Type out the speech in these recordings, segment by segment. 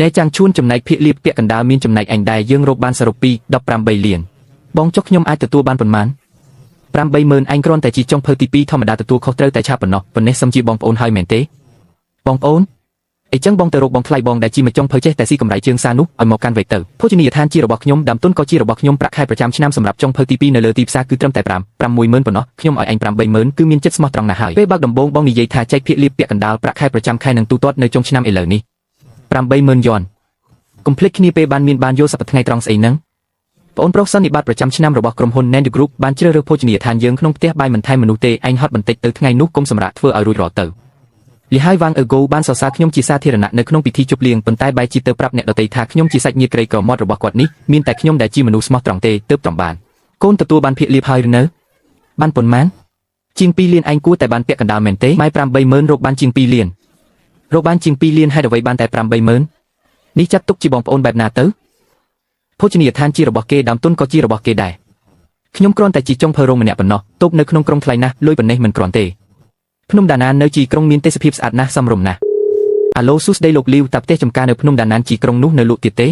អ្នកចាំងជួនចំណែកភាគលៀបពាក់កណ្ដាលមានចំណែកអញដែរយើងរកបានសរុបពី18លានបងចុះខ្ញុំអាចទទួលបានប៉ុន្មាន80000ឯងគ្រាន់តែជាចុងភៅទី2ធម្មតាទទួលខុសត្រូវតែឆាប់ប៉ុណ្ណោះប៉ុណ្ណេះសឹមជាបងប្អូនហើយមែនទេបងប្អូនអីចឹងបងទៅរកបងថ្លៃបងដែលជីមកចុងភៅចេះតែស៊ីកម្រៃជើងសានោះឲ្យមកកាន់វេកទៅភោជនីយដ្ឋានជារបស់ខ្ញុំដើមទុនក៏ជារបស់ខ្ញុំប្រាក់ខែប្រចាំឆ្នាំសម្រាប់ចុងភៅទី2នៅលើទីផ្សារគឺត្រឹមតែ5-60000ប៉ុណ្ណោះខ្ញុំឲ្យឯង80000គឺមានចិត្តស្មោះត្រង់ណាស់ហើយពេលបើកដំបូងបងនិយាយថាចែកភាគលៀបពាក់កណ្ដាលប្រាក់ខែប្រចាំខែនឹងទូទាត់នៅចុងឆ្នាំឥឡូវនេះ80000យន់កុំភ្លេចគ្នាពេលបានយកសប្តាហ៍ថ្ងៃត្រង់ស្អីហ្នឹងបងប្រុសសន្និបាតប្រចាំឆ្នាំរបស់ក្រុមហ៊ុន Nando Group បានជ្រើសរើសភោជនីយដ្ឋានយើងក្នុងផ្ទះបាយមិនថែមមនុស្សទេឯងហត់បន្តិចទៅថ្ងៃនោះកុំសម្រាកធ្វើឲ្យរួចរាល់ទៅលីហើយវ៉ាងអឺហ្គោបានសរសើរខ្ញុំជាសាធារណៈនៅក្នុងពិធីជប់លៀងប៉ុន្តែបែរជាទៅប្រាប់អ្នកដទៃថាខ្ញុំជាសាច់ញាតិក្រីក្រមាត់របស់គាត់នេះមានតែខ្ញុំដែលជាមនុស្សស្មោះត្រង់ទេទើបត្រំបានកូនទទួលបានភាគលៀបហើយឬនៅបានប៉ុន្មានជាង2លានឯងគួរតែបានពាក់កណ្ដាលមែនទេម៉ែ80000រកបានជាង2លានរកបានជាង2លានហេតុអ្វីបានតែ80000នេះចាត់ទុកជាបងប្អូនបែបណាទៅភោជនីយដ្ឋានជារបស់គេដើមទុនក៏ជារបស់គេដែរខ្ញុំគ្រាន់តែជាចុងភៅរងម្នាក់ប៉ុណ្ណោះតូបនៅក្នុងក្រុងថ្លៃណាស់លុយប៉ុណ្ណេះមិនគ្រាន់ទេភ្នំដាណាននៅជីក្រុងមានទេសភាពស្អាតណាស់សមរម្យណាស់អាឡូស៊ូស្ដីលោកលីវតាផ្ទះចំការនៅភ្នំដាណានជីក្រុងនោះនៅលក់ទៀតទេ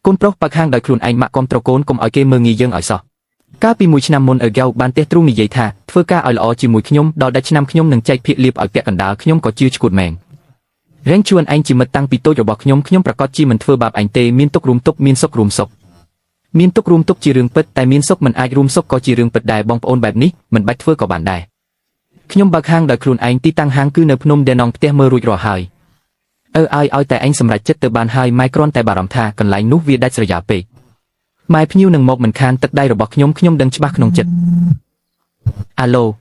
កូនប្រុសបើកហាងដោយខ្លួនឯងម៉ាក់គាំទ្រកូនកុំឲ្យគេមើលងាយយើងឲ្យសោះកាលពី1ឆ្នាំមុនអឺហ្គាវបានទេទ្រូងនិយាយថាធ្វើការឲ្យល្អជាមួយខ្ញុំដល់ដល់ឆ្នាំខ្ញុំនឹងចែកភាគលៀបឲ្យពាក់កណ្ដាលខ្ញុំក៏ជឿឈ្គួតមែនរែងជួនឯងជាមិត្តតាំងពីតូចរបស់ខ្ញុំប្រកាសជាមិនធ្វើបាបឯងទេមានទុករួមទុកមានសុខរួមសុខមានទុករួមទុកជារឿងពិតតែមានសុខមិនអាចរួមសុខក៏ជារឿងពិតដែរបងប្អូនបែបនេះមិនបាច់ធ្វើក៏បានដែរខ្ញុំបើកហាងដោយខ្លួនឯងទីតាំងហាងគឺនៅភ្នំដែលនងផ្ទះមើលរួចរាល់ហើយឲ្យតែឯងសម្រេចចិត្តទៅបានហើយម៉ែគ្រាន់តែបារម្ភថាកន្លែងនោះវាដាច់ស្រយាលពេកម៉ែភ្ញៀវនឹងមកមិនខានទឹកដៃរបស់ខ្ញុំដឹងច្បាស់ក្នុងចិត្តអាឡូ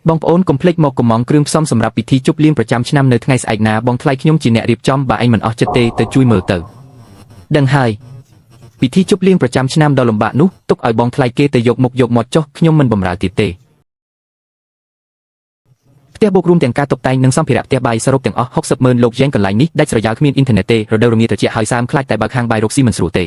បងប្អូនកុំភ្លេចមកកំងគ្រឿងផ្សំសម្រាប់ពិធីជប់លៀងប្រចាំឆ្នាំនៅថ្ងៃស្អែកណាបងថ្លៃខ្ញុំជាអ្នករៀបចំបើឯងមិនអស់ចិត្តទេទៅជួយមើលទៅដឹងហើយពិធីជប់លៀងប្រចាំឆ្នាំដ៏លំបាកនោះទុកឲ្យបងថ្លៃគេទៅយកមុខយកមាត់ចុះខ្ញុំមិនបំរើទៀតទេផ្ទះបូករួមទាំងការតុបតែងនិងសម្ភារៈផ្ទះបាយសរុបទាំងអស់600,000លោកយ៉េងកន្លែងនេះដាច់ស្រយាលគ្មានអ៊ីនធឺណិតទេរដូវរងាត្រជាក់ហើយសាមខ្លាចតែបើកហាងបាយរកស៊ីមិនស្រួលទ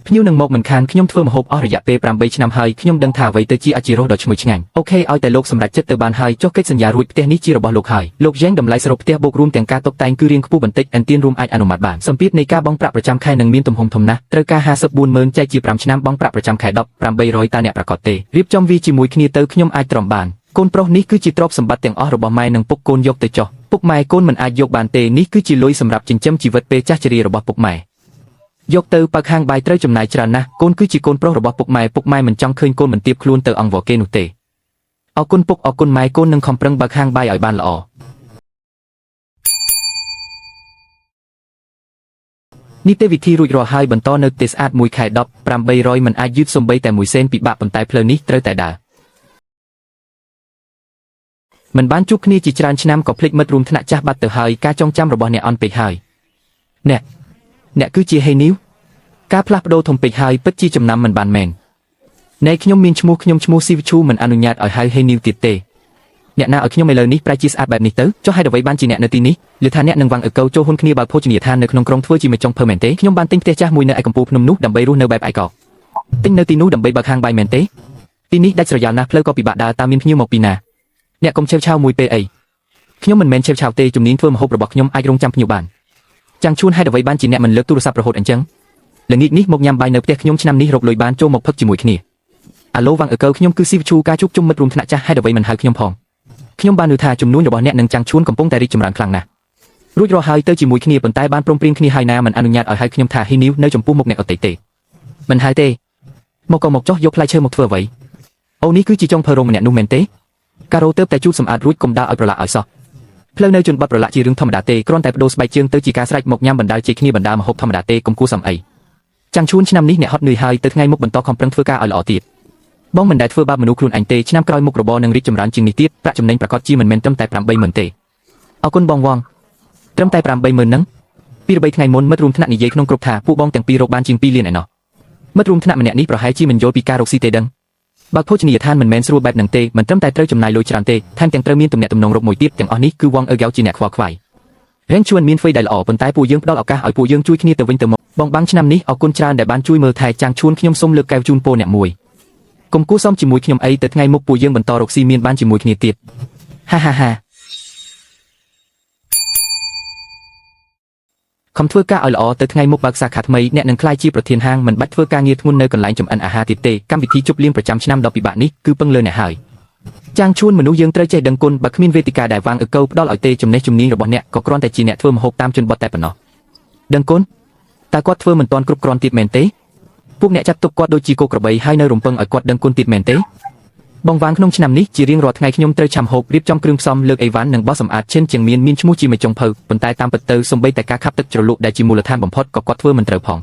េភ្ញៀវនឹងមកមិនខានខ្ញុំធ្វើម្ហូបអស់រយៈពេល8ឆ្នាំហើយខ្ញុំដឹងថាអ្វីទៅជាអាជីរោះដ៏ឈ្ងុយឆ្ងាញ់អូខេឲ្យតែលោកសម្រេចចិត្តទៅបានហើយចុះកិច្ចសន្យារួចផ្ទះនេះជារបស់លោកហើយលោកយ៉េងតម្លៃសរុបផ្ទះបូករួមទាំងការតុបតែងគឺរៀងខ្ពស់បន្តិចអិនទៀនរួមអាចអនុម័តបានសម្ពាធនៃការបង់ប្រាក់ប្រចាំខែនឹងមានទំហំធំណាស់ត្រូវការ540,000ចែកជា5ឆ្នាំបង់ប្រាក់ប្រចាំខែ1800តើអ្នកប្រកាសទេរៀបចំវាជាមួយគ្នាទៅខ្ញុំអាចទ្រាំបានកូនប្រុសនេះគឺជាទ្រព្យសម្បត្តិទាំងអស់របស់ម៉ែនិងពុកកូនយកទៅចុះពុកម៉ែកូនមិនអាចយកបានទេនេះគឺជាលុយសម្រាប់ចិញ្ចឹមជីវិតពេលចាស់ជរារបស់ពុកម៉ែយកទៅបើកហាងបាយត្រូវចំណាយច្រើនណាស់កូនគឺជាកូនប្រុសរបស់ពុកម៉ែមិនចង់ឃើញកូនមិនទៀបខ្លួនទៅអង្វរគេនោះទេអរគុណពុកអរគុណម៉ែកូននឹងខំប្រឹងបើកហាងបាយឲ្យបានល្អនីតិវិធីរួចរាល់ហើយបន្តនៅទេស្អាត1ខែ1800មិនអាចយឺតសំបីតែ1សេនពិបាកប៉ុន្តែផ្លូវនេះត្រូវតែដើរមិនបានជួបគ្នាជាច្រើនឆ្នាំក៏ភ្លេចមិត្តរួមថ្នាក់ចាស់បាត់ទៅហើយការចងចាំរបស់អ្នកអន់ពេកហើយអ្នកគឺជាហេនីវការផ្លាស់ប្ដូរធំពេកហើយពិតជាចំណាំមិនបានមែនណែខ្ញុំមានឈ្មោះស៊ីវឈូមិនអនុញ្ញាតឲ្យហៅហេនីវទៀតទេអ្នកណាឲ្យខ្ញុំឥឡូវនេះប្រែជាស្អាតបែបនេះទៅចុះហេតុអ្វីបានជាអ្នកនៅទីនេះឮថាអ្នកនឹងវ៉ាងអឺកោចូលហ៊ុនគ្នាបើកភោជនីយដ្ឋាននៅក្នុងក្រុងធ្វើជាមួយចុងភៅមែនទេខ្ញុំបានទិញផ្ទះចាស់មួយនៅឯកំពូលភ្នំនោះដើម្បីរស់នៅបែបឯកោទិញនៅទីនោះដើម្បីបើកហាងបាយមែនទេទីនេះដាច់ស្រយាលណាស់ផ្លូវក៏ពិបាកដើរតាមមានភ្ញៀវមកពីណាអ្នកកុំឆេវឆាវមួយពេលអីខ្ញុំមិនមែនឆេវឆាវទេជំនាញធ្វើម្ហូបរបស់ខ្ញុំអាចរងចាំភ្ញៀវបានចាំងជួនហេតុអ្វីបានជាអ្នកមិនលើកទូរស័ព្ទរហូតអញ្ចឹងល្ងាចនេះមកញ៉ាំបាយនៅផ្ទះខ្ញុំឆ្នាំនេះរកលុយបានចូលមកផឹកជាមួយគ្នាអាឡូវ៉ាងអឺកោខ្ញុំគឺស៊ីវឈូការជួបជុំមិត្តរួមថ្នាក់ចាស់ហេតុអ្វីមិនហៅខ្ញុំផងខ្ញុំបានឮថាចំនួនរបស់អ្នកនឹងចាំងជួនកំពុងតែរីកចម្រើនខ្លាំងណាស់រួចរាល់ហើយទៅជាមួយគ្នាប៉ុន្តែបានព្រមព្រៀងគ្នាហើយណាមិនអនុញ្ញាតឲ្យហៅខ្ញុំថាហ៊ីនីវនៅចំពោះមុខអ្នកអតីតទេមិនហៅទេមកក៏មកចោះយកផ្លែឈើមកធ្វើអ្វីអូនេះគឺជាចុងភៅរងម្នាក់នោះមែនទេការ៉ូទៅតែជូតសម្អាតរួចកុំដើរឲ្យប្រឡាក់ឲ្យសោះផ្លូវនៅជនបទប្រឡាក់ជារឿងធម្មតាទេគ្រាន់តែបដូរស្បែកជើងទៅជាការស្រែកមកញ៉ាំបណ្ដាលជាគ្នាបណ្ដាលម្ហូបធម្មតាទេកុំគួរសំអីចាំងជួនឆ្នាំនេះអ្នកហត់នឿយហើយទៅថ្ងៃមុខបន្តខំប្រឹងធ្វើការឲ្យល្អទៀតបងមិនដែលធ្វើបាបមនុស្សខ្លួនឯងទេឆ្នាំក្រោយមុខរបរនឹងរីកចម្រើនជាងនេះទៀតប្រាក់ចំណេញប្រកាសជាមិនមែនត្រឹមតែ80000ទេអរគុណបងវ៉ងត្រឹមតែ80000ហ្នឹងពី3ថ្ងៃមុនមិត្តរួមថ្នាក់និយាយក្នុងក្រុមថាពួកបងទាំងពីររកបានជាង2លានឯណោះមិត្តរួមថ្នាក់ម្នាក់នេះប្រហែលជាមិនយល់ពីការរកស៊ីទេដឹងបើកភោជនីយដ្ឋានមិនមែនស្រួលបែបហ្នឹងទេមិនត្រឹមតែត្រូវចំណាយលុយច្រើនទេថែមទាំងត្រូវមានទំនាក់ទំនងរកមួយទៀតទាំងអស់នេះគឺវ៉ងអឺហ្គាវជាអ្នកខ្វល់ខ្វាយរែងជួនមានហ្វេដែលល្អប៉ុន្តែពួកយើងផ្ដល់ឱកាសឲ្យពួកយើងជួយគ្នាទៅវិញទៅមកបងបាំងឆ្នាំនេះអរគុណច្រើនដែលបានជួយមើលថែចាំងជួនខ្ញុំសូមលើកកែវជូនពរអ្នកមួយកុំគួរសមជាមួយខ្ញុំអីទៅថ្ងៃមុខពួកយើងបន្តរកស៊ីមានបានជាមួយគ្នាទៀតហា ខំធ្វើការឲ្យល្អទៅថ្ងៃមុខបើកសាខាថ្មីអ្នកនឹងក្លាយជាប្រធានហាងមិនបាច់ធ្វើការងារធ្ងន់នៅកន្លែងចម្អិនអាហារទៀតទេកម្មវិធីជប់លៀងប្រចាំឆ្នាំដ៏ពិបាកនេះគឺពឹងលើអ្នកហើយចាងជួនមនុស្សយើងត្រូវចេះដឹងគុណបើគ្មានវេទិកាដែលវាងកោផ្ដល់ឲ្យទេចំណេះជំនាញរបស់អ្នកក៏គ្រាន់តែជាអ្នកធ្វើម្ហូបតាមជនបទតែប៉ុណ្ណោះដឹងគុណតើគាត់ធ្វើមិនទាន់គ្រប់គ្រាន់ទៀតមែនទេពួកអ្នកចាត់ទុកគាត់ដូចជាគោក្របីហើយនៅរំពឹងឲ្យគាត់ដឹងគុណទៀតមែនទេបងវាងក្នុងឆ្នាំនេះជារៀងរាល់ថ្ងៃខ្ញុំត្រូវឆាំហូបរៀបចំគ្រឿងផ្សំលើកអីវ៉ាន់និងបោះសម្អាតឈិនជាងមានឈ្មោះជាមេចុងភៅប៉ុន្តែតាមពិតទៅសូម្បីតែការខាប់ទឹកជ្រលក់ដែលជាមូលដ្ឋានបំផុតក៏គាត់ធ្វើមិនត្រូវផ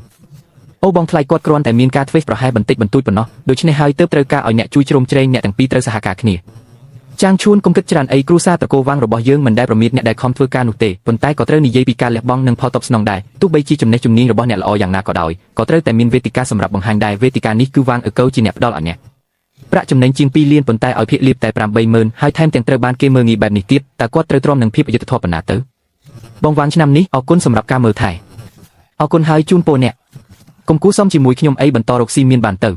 ងអូបងថ្លៃគាត់គ្រាន់តែមានការធ្វេសប្រហែសបន្តិចបន្តួចប៉ុណ្ណោះដូច្នេះហើយទើបត្រូវការឲ្យអ្នកជួយជ្រោមជ្រែងអ្នកទាំងពីរត្រូវសហការគ្នាចាងឈួនកុំគិតច្រើនអីគ្រួសារត្រកូលវាងរបស់យើងមិនដែលប្រមានអ្នកដែលខំធ្វើការនោះទេប៉ុន្តែក៏ត្រូវនិយាយពីការលះបង់និងផលតបស្នងដែរទោះបីជាចំណេះជំនាញរបស់អ្នកល្អយ៉ាងណាក៏ដោយក៏ត្រូវតែមានវេទិកាសម្រាប់បង្ហាញដែរវេទិកានេះគឺវាងអើកោជាអ្នកផ្ដល់ឲ្យអ្នកប្រាក់ចំណេញជាង2លានប៉ុន្តែឲ្យភាគលាភតែ80000ហើយថែមទាំងត្រូវបានគេមើលងាយបែបនេះទៀតតើគាត់ត្រូវទ្រាំនឹងភាពអយុត្តិធម៌ប៉ុណ្ណាទៅបងវាងឆ្នាំនេះអរគុណសម្រាប់ការមើលថែអរគុណហើយជូនពរអ្នកកុំគូសំជាមួយខ្ញុំអីបន្តរកស៊ីមានបានទៅ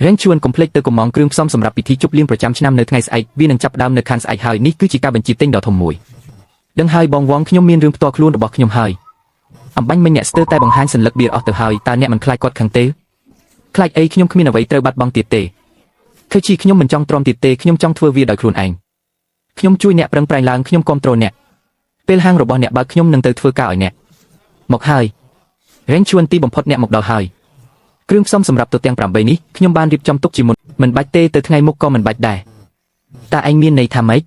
រែងជួនកុំភ្លេចទៅកំងគ្រឿងផ្សំសម្រាប់ពិធីជប់លៀងប្រចាំឆ្នាំនៅថ្ងៃស្អែកវានឹងចាប់ផ្ដើមនៅខាងស្អែកហើយនេះគឺជាការបញ្ជាទិញដ៏ធំមួយដឹងហើយបងវងខ្ញុំមានរឿងផ្ទាល់ខ្លួនរបស់ខ្ញុំហើយអំបញ្ញមិញអ្នកស្ទើរតែបង្ហាញសัญลักษณ์បៀអស់ទៅហើយតើអ្នកមិនខ្លាចគាត់ខឹងទេខ្លាចអីខ្ញុំគ្មានអ្វីត្រូវបាត់បង់ទៀតទេឃើញខ្ញុំមិនចង់ទ្រាំទៀតទេខ្ញុំចង់ធ្វើវាដោយខ្លួនឯងខ្ញុំជួយអ្នកប្រឹងប្រែងឡើងខ្ញុំគ្រប់គ្រងអ្នកពេលហាងរបស់អ្នកបើកខ្ញុំនឹងទៅធ្វើការឲ្យអ្នកមកហើយរែងជួនទីបំផុតអ្នកមកដល់ហើយគ្រឿងផ្សំសម្រាប់ទូទាំង8នេះខ្ញុំបានរៀបចំទុកជាមុនមិនបាច់ទេទៅថ្ងៃមុខក៏មិនបាច់ដែរតើឯងមានន័យថាម៉េច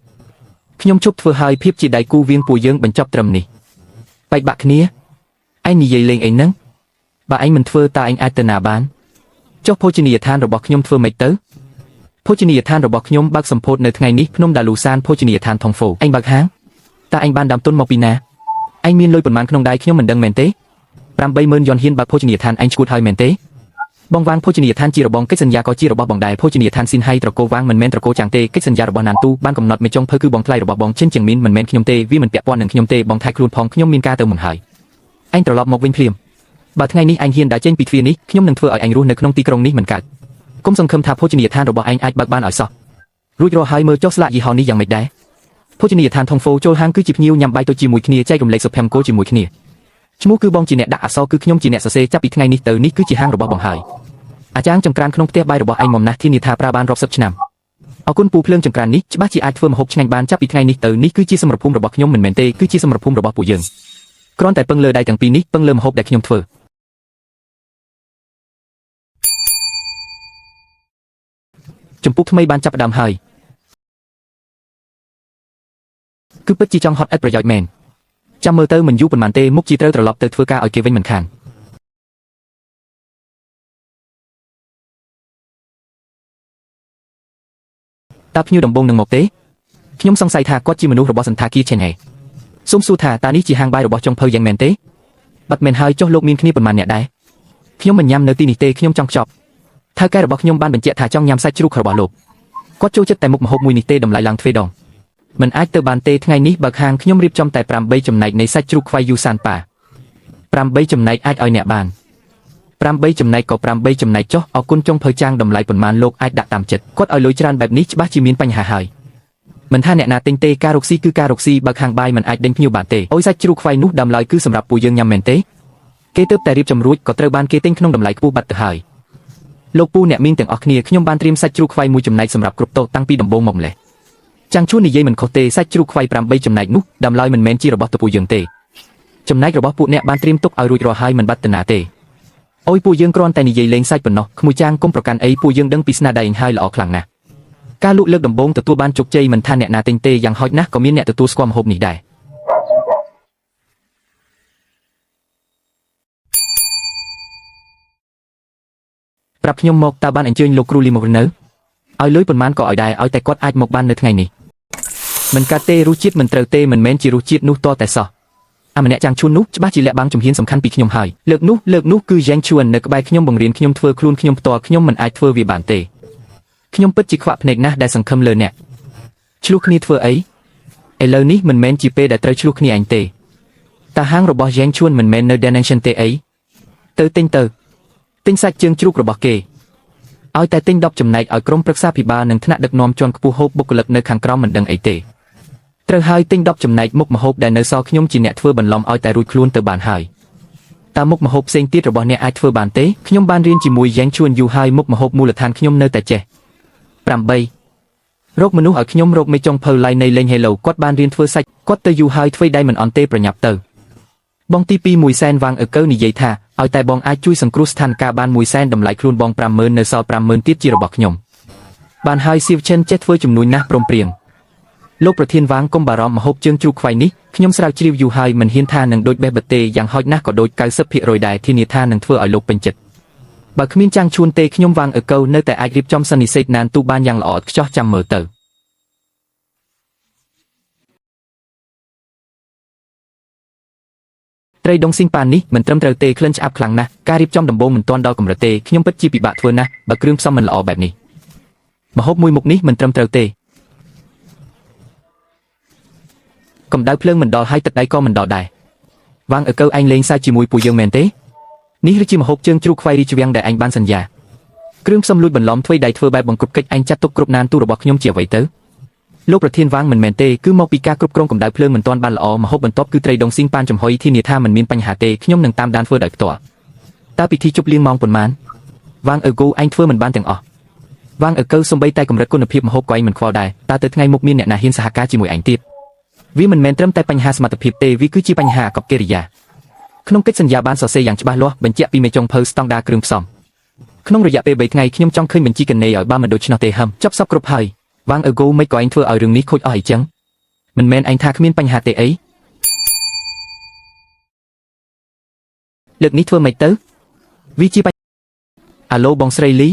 ខ្ញុំជប់ធ្វើហើយភាពជាដៃគូវៀងពួកយើងបញ្ចប់ត្រឹមនេះបែកបាក់គ្នាឯងនិយាយលេងអីហ្នឹងបើឯងមិនធ្វើតើឯងអាចទៅណាបានចុះភោជនីយដ្ឋានរបស់ខ្ញុំធ្វើម៉េចទៅភោជនីយដ្ឋានរបស់ខ្ញុំបើកសម្ពោធនៅថ្ងៃនេះភ្នំដាលូសានភោជនីយដ្ឋានថងហ្វូឯងបើកហាងតើឯងបានដើមទុនមកពីណាឯងមានលុយប៉ុន្មានក្នុងដៃខ្ញុំមិនដឹងមែនទេ80000យន់ហ៊ានបើកភោជនីយដ្ឋានឯងឈួតហើយមែនទេបងវាងភោជនីយដ្ឋានជារបងកិច្ចសន្យាក៏ជារបស់បងដែរភោជនីយដ្ឋានស៊ីនហៃត្រកូលវាងមិនមែនត្រកូលចាំងទេកិច្ចសន្យារបស់ណានទូបានកំណត់មេចុងភៅគឺបងថ្លៃរបស់បងចិនជាងមីនមិនមែនខ្ញុំទេវាមិនពាក់ព័ន្ធនឹងខ្ញុំទេបងថៃខ្លួនផងខ្ញុំមានការទៅមុនហើយឯងត្រឡប់មកវិញភ្លាមបើថ្ងៃនេះឯងហ៊ានដើរចេញពីទ្វារនេះខ្ញុំនឹងធ្វើឲ្យឯងរស់នៅក្នុងទីក្រុងនេះមិនកើតគុំសង្ឃឹមថាភោជនីយដ្ឋានរបស់ឯងអាចបើកបានឲ្យសោះរួចរាល់ហើយមើលចុះស្លាកយីហោនេះយ៉ាងម៉េចដែរភោជនីយដ្ឋានថងហ្វូចូលហាងគឺជាភ្ញៀវញ៉ាំបាយទៅជាមួយគ្នាចែករំលែកសុភមង្គលជាមួយគ្នាឈ្មោះគឺបងជាអ្នកដាក់អក្សរគឺខ្ញុំជាអ្នកសរសេរចាប់ពីថ្ងៃនេះទៅនេះគឺជាហាងរបស់បងហើយអាចារ្យចង្ក្រានក្នុងផ្ទះបាយរបស់ឯងមុំណាស់ធានាថាប្រើបានរាប់សិបឆ្នាំអរគុណពូភ្លើងចង្ក្រាននេះច្បាស់ជាអាចធ្វើម្ហូបឆ្ងាញ់បានចាប់ពីថ្ងៃនេះទៅនេះគឺជាសមរភូមិរបស់ខ្ញុំមិនមែនទេគឺជាសមរភូមិរបស់ពួកយើងគ្រាន់តែពឹងលើដៃទាំងពីរនេះពឹងលើម្ហូបដែលខ្ញុំធ្វើចម្ពោះថ្មីបានចាប់ផ្ដើមហើយគឺពិតជាចង់ហត់ឥតប្រយោជន៍មែនចាំមើលទៅមិនយូរប៉ុន្មានទេមុខជាត្រូវត្រឡប់ទៅធ្វើការឲ្យគេវិញមិនខានតើភ្ញៀវដំបងនឹងមកទេខ្ញុំសង្ស័យថាគាត់ជាមនុស្សរបស់សន្តាគារឆេនហេសូមសួរថាតើនេះជាហាងបាយរបស់ចុងភៅយ៉ាងមែនទេបាត់មែនហើយចុះលោកមានគ្នាប៉ុន្មានអ្នកដែរខ្ញុំមិនញ៉ាំនៅទីនេះទេខ្ញុំចង់ខ្ចប់ថៅកែរបស់ខ្ញុំបានបញ្ជាក់ថាចង់ញ៉ាំសាច់ជ្រូករបស់លោកគាត់ចូលចិត្តតែមុខម្ហូបមួយនេះទេតម្លៃឡើងទ្វេដងមិនអាចទៅបានទេថ្ងៃនេះបើខាងខ្ញុំរៀបចំតែ8ចំណែកនៃសាច់ជ្រូកខ្វៃយូសានប៉ា8ចំណែកអាចឲ្យអ្នកបាន8ចំណែកក៏8ចំណែកចុះអរគុណចុងភៅចាងតម្លៃប៉ុន្មានលោកអាចដាក់តាមចិត្តគាត់ឲ្យលុយច្រើនបែបនេះច្បាស់ជាមានបញ្ហាហើយមិនថាអ្នកណាទិញទេការរកស៊ីគឺការរកស៊ីបើខាងបាយមិនអាចដេញភ្ញៀវបានទេអូយសាច់ជ្រូកខ្វៃនោះដើមឡើយគឺសម្រាប់ពួកយើងញ៉ាំមែនទេគេទើបតែរៀបចំរួចក៏ត្រូវបានគេទិញក្នុងតម្លៃខ្ពស់បាត់ទៅហើយលោកពូអ្នកមីងទាំងអស់គ្នាខ្ញុំបានត្រៀមសាច់ជ្រូកខ្វៃមួយចំណែកសម្រាប់គ្រប់តោតាំងពីដំបូងមកម្លេះចាំងជួននិយាយមិនខុសទេសាច់ជ្រូកខ្វៃ8ចំណែកនោះដើមឡើយមិនមែនជារបស់តពូយើងទេចំណែករបស់ពួកអ្នកបានត្រៀមទុកឲ្យរួចរាល់ហើយមិនបាត់ទៅណាទេអូយពួកយើងគ្រាន់តែនិយាយលេងសាច់ប៉ុណ្ណោះក្មួយចាងកុំប្រកាន់អីពួកយើងដឹងពីស្នាដៃហើយល្អខ្លាំងណាស់ការលក់លើកដំបូងទទួលបានជោគជ័យមិនថាអ្នកណាទិញទេយ៉ាងហោចណាស់ក៏មានអ្នកទទួលស្គាល់ម្ហូបនេះដែរប្រាប់ខ្ញុំមកតើបានអញ្ជើញលោកគ្រូលីមករនៅឲ្យលុយប៉ុន្មានក៏ឲ្យដែរឲ្យតែគាត់អាចមកបាននៅថ្ងៃនេះមិនកាត់ទេរសជាតិមិនត្រូវទេមិនមែនជារសជាតិនោះតតែសោះម្នាក់ចាងឈួននោះច្បាស់ជាលាក់បាំងជំហានសំខាន់ពីខ្ញុំហើយលើកនោះគឺយ៉ាងឈួននៅក្បែរខ្ញុំបង្រៀនខ្ញុំធ្វើខ្លួនខ្ញុំផ្ទាល់ខ្ញុំមិនអាចធ្វើវាបានទេខ្ញុំពិតជាខ្វាក់ភ្នែកណាស់ដែលសង្ឃឹមលើអ្នកឆ្លោះគ្នាធ្វើអីឥឡូវនេះមិនមែនជាពេលដែលត្រូវឆ្លោះគ្នាអញទេតាហាងរបស់យ៉ាងឈួនមិនមែននៅ Dimension ទេអីទៅទិញសាច់ជើងជ្រូករបស់គេឲ្យតែទិញ10ចំណែកឲ្យក្រុមប្រឹក្សាភិបាលនិងថ្នាក់ដឹកនាំជាន់ខ្ពស់ហូបបុគ្គលិកនៅខាងក្រោមមិនដឹងអីទេត្រូវហើយទិញ10ចំណែកមុខម្ហូបដែលនៅសល់ខ្ញុំជាអ្នកធ្វើបន្លំឲ្យតែរួចខ្លួនទៅបានហើយ តើមុខម្ហូបផ្សេងទៀតរបស់អ្នកអាចធ្វើបានទេខ្ញុំបានរៀនជាមួយយ៉ាងជួនយូរហើយមុខម្ហូបមូលដ្ឋានខ្ញុំនៅតែចេះ8រកមនុស្សឲ្យខ្ញុំរកមេចុងភៅឡៃនៃលេងហេឡូគាត់បានរៀនធ្វើសាច់គាត់ទៅយូរហើយធ្វើដៃមិនអន់ទេប្រញាប់ទៅបងទី2 1សែនវ៉ាងអើកើនិយាយថាឲ្យតែបងអាចជួយសង្គ្រោះស្ថានភាពបាន1សែនតម្លៃខ្លួនបង 50,000 នៅសល់ 50,000 ទៀតជារបស់ខ្ញុំបានហើយសៀវឈិនចេះធ្វើជំនួញណាស់ព្រមព្រៀងលោកប្រធានវ៉ាងកុំបារម្ភម្ហូបជើងជ្រូកខ្វៃនេះខ្ញុំស្រាវជ្រាវយូរហើយមិនហ៊ានថានឹងដូចបេះបទេយ៉ាងហោចណាស់ក៏ដូច 90% ដែរធានាថានឹងធ្វើឲ្យលោកពេញចិត្តបើគ្មានចាងឈួនទេខ្ញុំវ៉ាងអើកើនៅតែអាចរៀបចំសន្និសីទណានទូបានយ៉ាងល្អឥតខ្ចោះចាំមើលទៅត្រីដុងស៊ីងប៉ាននេះមិនត្រឹមត្រូវទេក្លិនឆ្អាបខ្លាំងណាស់ការរៀបចំដំបូងមិនទាន់ដល់កម្រិតទេខ្ញុំពិតជាពិបាកធ្វើណាស់បើគ្រឿងផ្សំមិនល្អបែបនេះម្ហូបមួយមុខនេះមិនត្រឹមត្រូវទេកម្ដៅភ្លើងមិនដល់ហើយទឹកដៃក៏មិនដល់ដែរវ៉ាងអើកើឯងលេងសើចជាមួយពួកយើងមែនទេនេះគឺជាម្ហូបជើងជ្រូកខ្វៃរីជវាំងដែលឯងបានសន្យាគ្រឿងផ្សំលួចបន្លំធ្វើដៃធ្វើបែបបង្កប់កិច្ចឯងចាត់ទុកគ្រប់ណានទូរបស់ខ្ញុំជាអ្វីទៅលោកប្រធានវ៉ាងមិនមែនទេគឺមកពីការគ្រប់គ្រងកម្ដៅភ្លើងមិនទាន់បានល្អម្ហូបបន្ទាប់គឺត្រីដុងស៊ីងប៉ានចំហុយធានាថាមិនមានបញ្ហាទេខ្ញុំនឹងតាមដានធ្វើដោយផ្ទាល់តើពិធីជប់លៀងម៉ោងប៉ុន្មានវ៉ាងអើកូឯងធ្វើមិនបានទាំងអស់វ៉ាងអើកើសំបីតែកម្រិតគុណភាពម្ហូបក៏ឯងមិនខ្វល់ដែរតើទៅថ្ងៃមុខមានអ្នកណាហ៊ានសហការជាមួយឯងទៀតវាមិនមែនត្រឹមតែបញ្ហាសមត្ថភាពទេវាគឺជាបញ្ហាអាកប្បកិរិយាក្នុងកិច្ចសន្យាបានសរសេរយ៉ាងច្បាស់លាស់បញ្ជាក់ពីមេចុងភៅស្តង់ដារគ្រឿងផ្សំក្នុងរយៈពេល3ថ្ងៃខ្ញុំចង់ឃើញបញ្ជីកណេឲ្យបានមិនដូច្នោះទេហឹមចប់សពគ្រប់ហើយវ៉ាងអើកូមិនក៏ឯងធ្វើឲ្យរឿងនេះខូចអស់អីចឹងមិនមែនឯងថាគ្មានបញ្ហាទេអីលើកនេះធ្វើមិនទៅវាជាអាឡូបងស្រីលី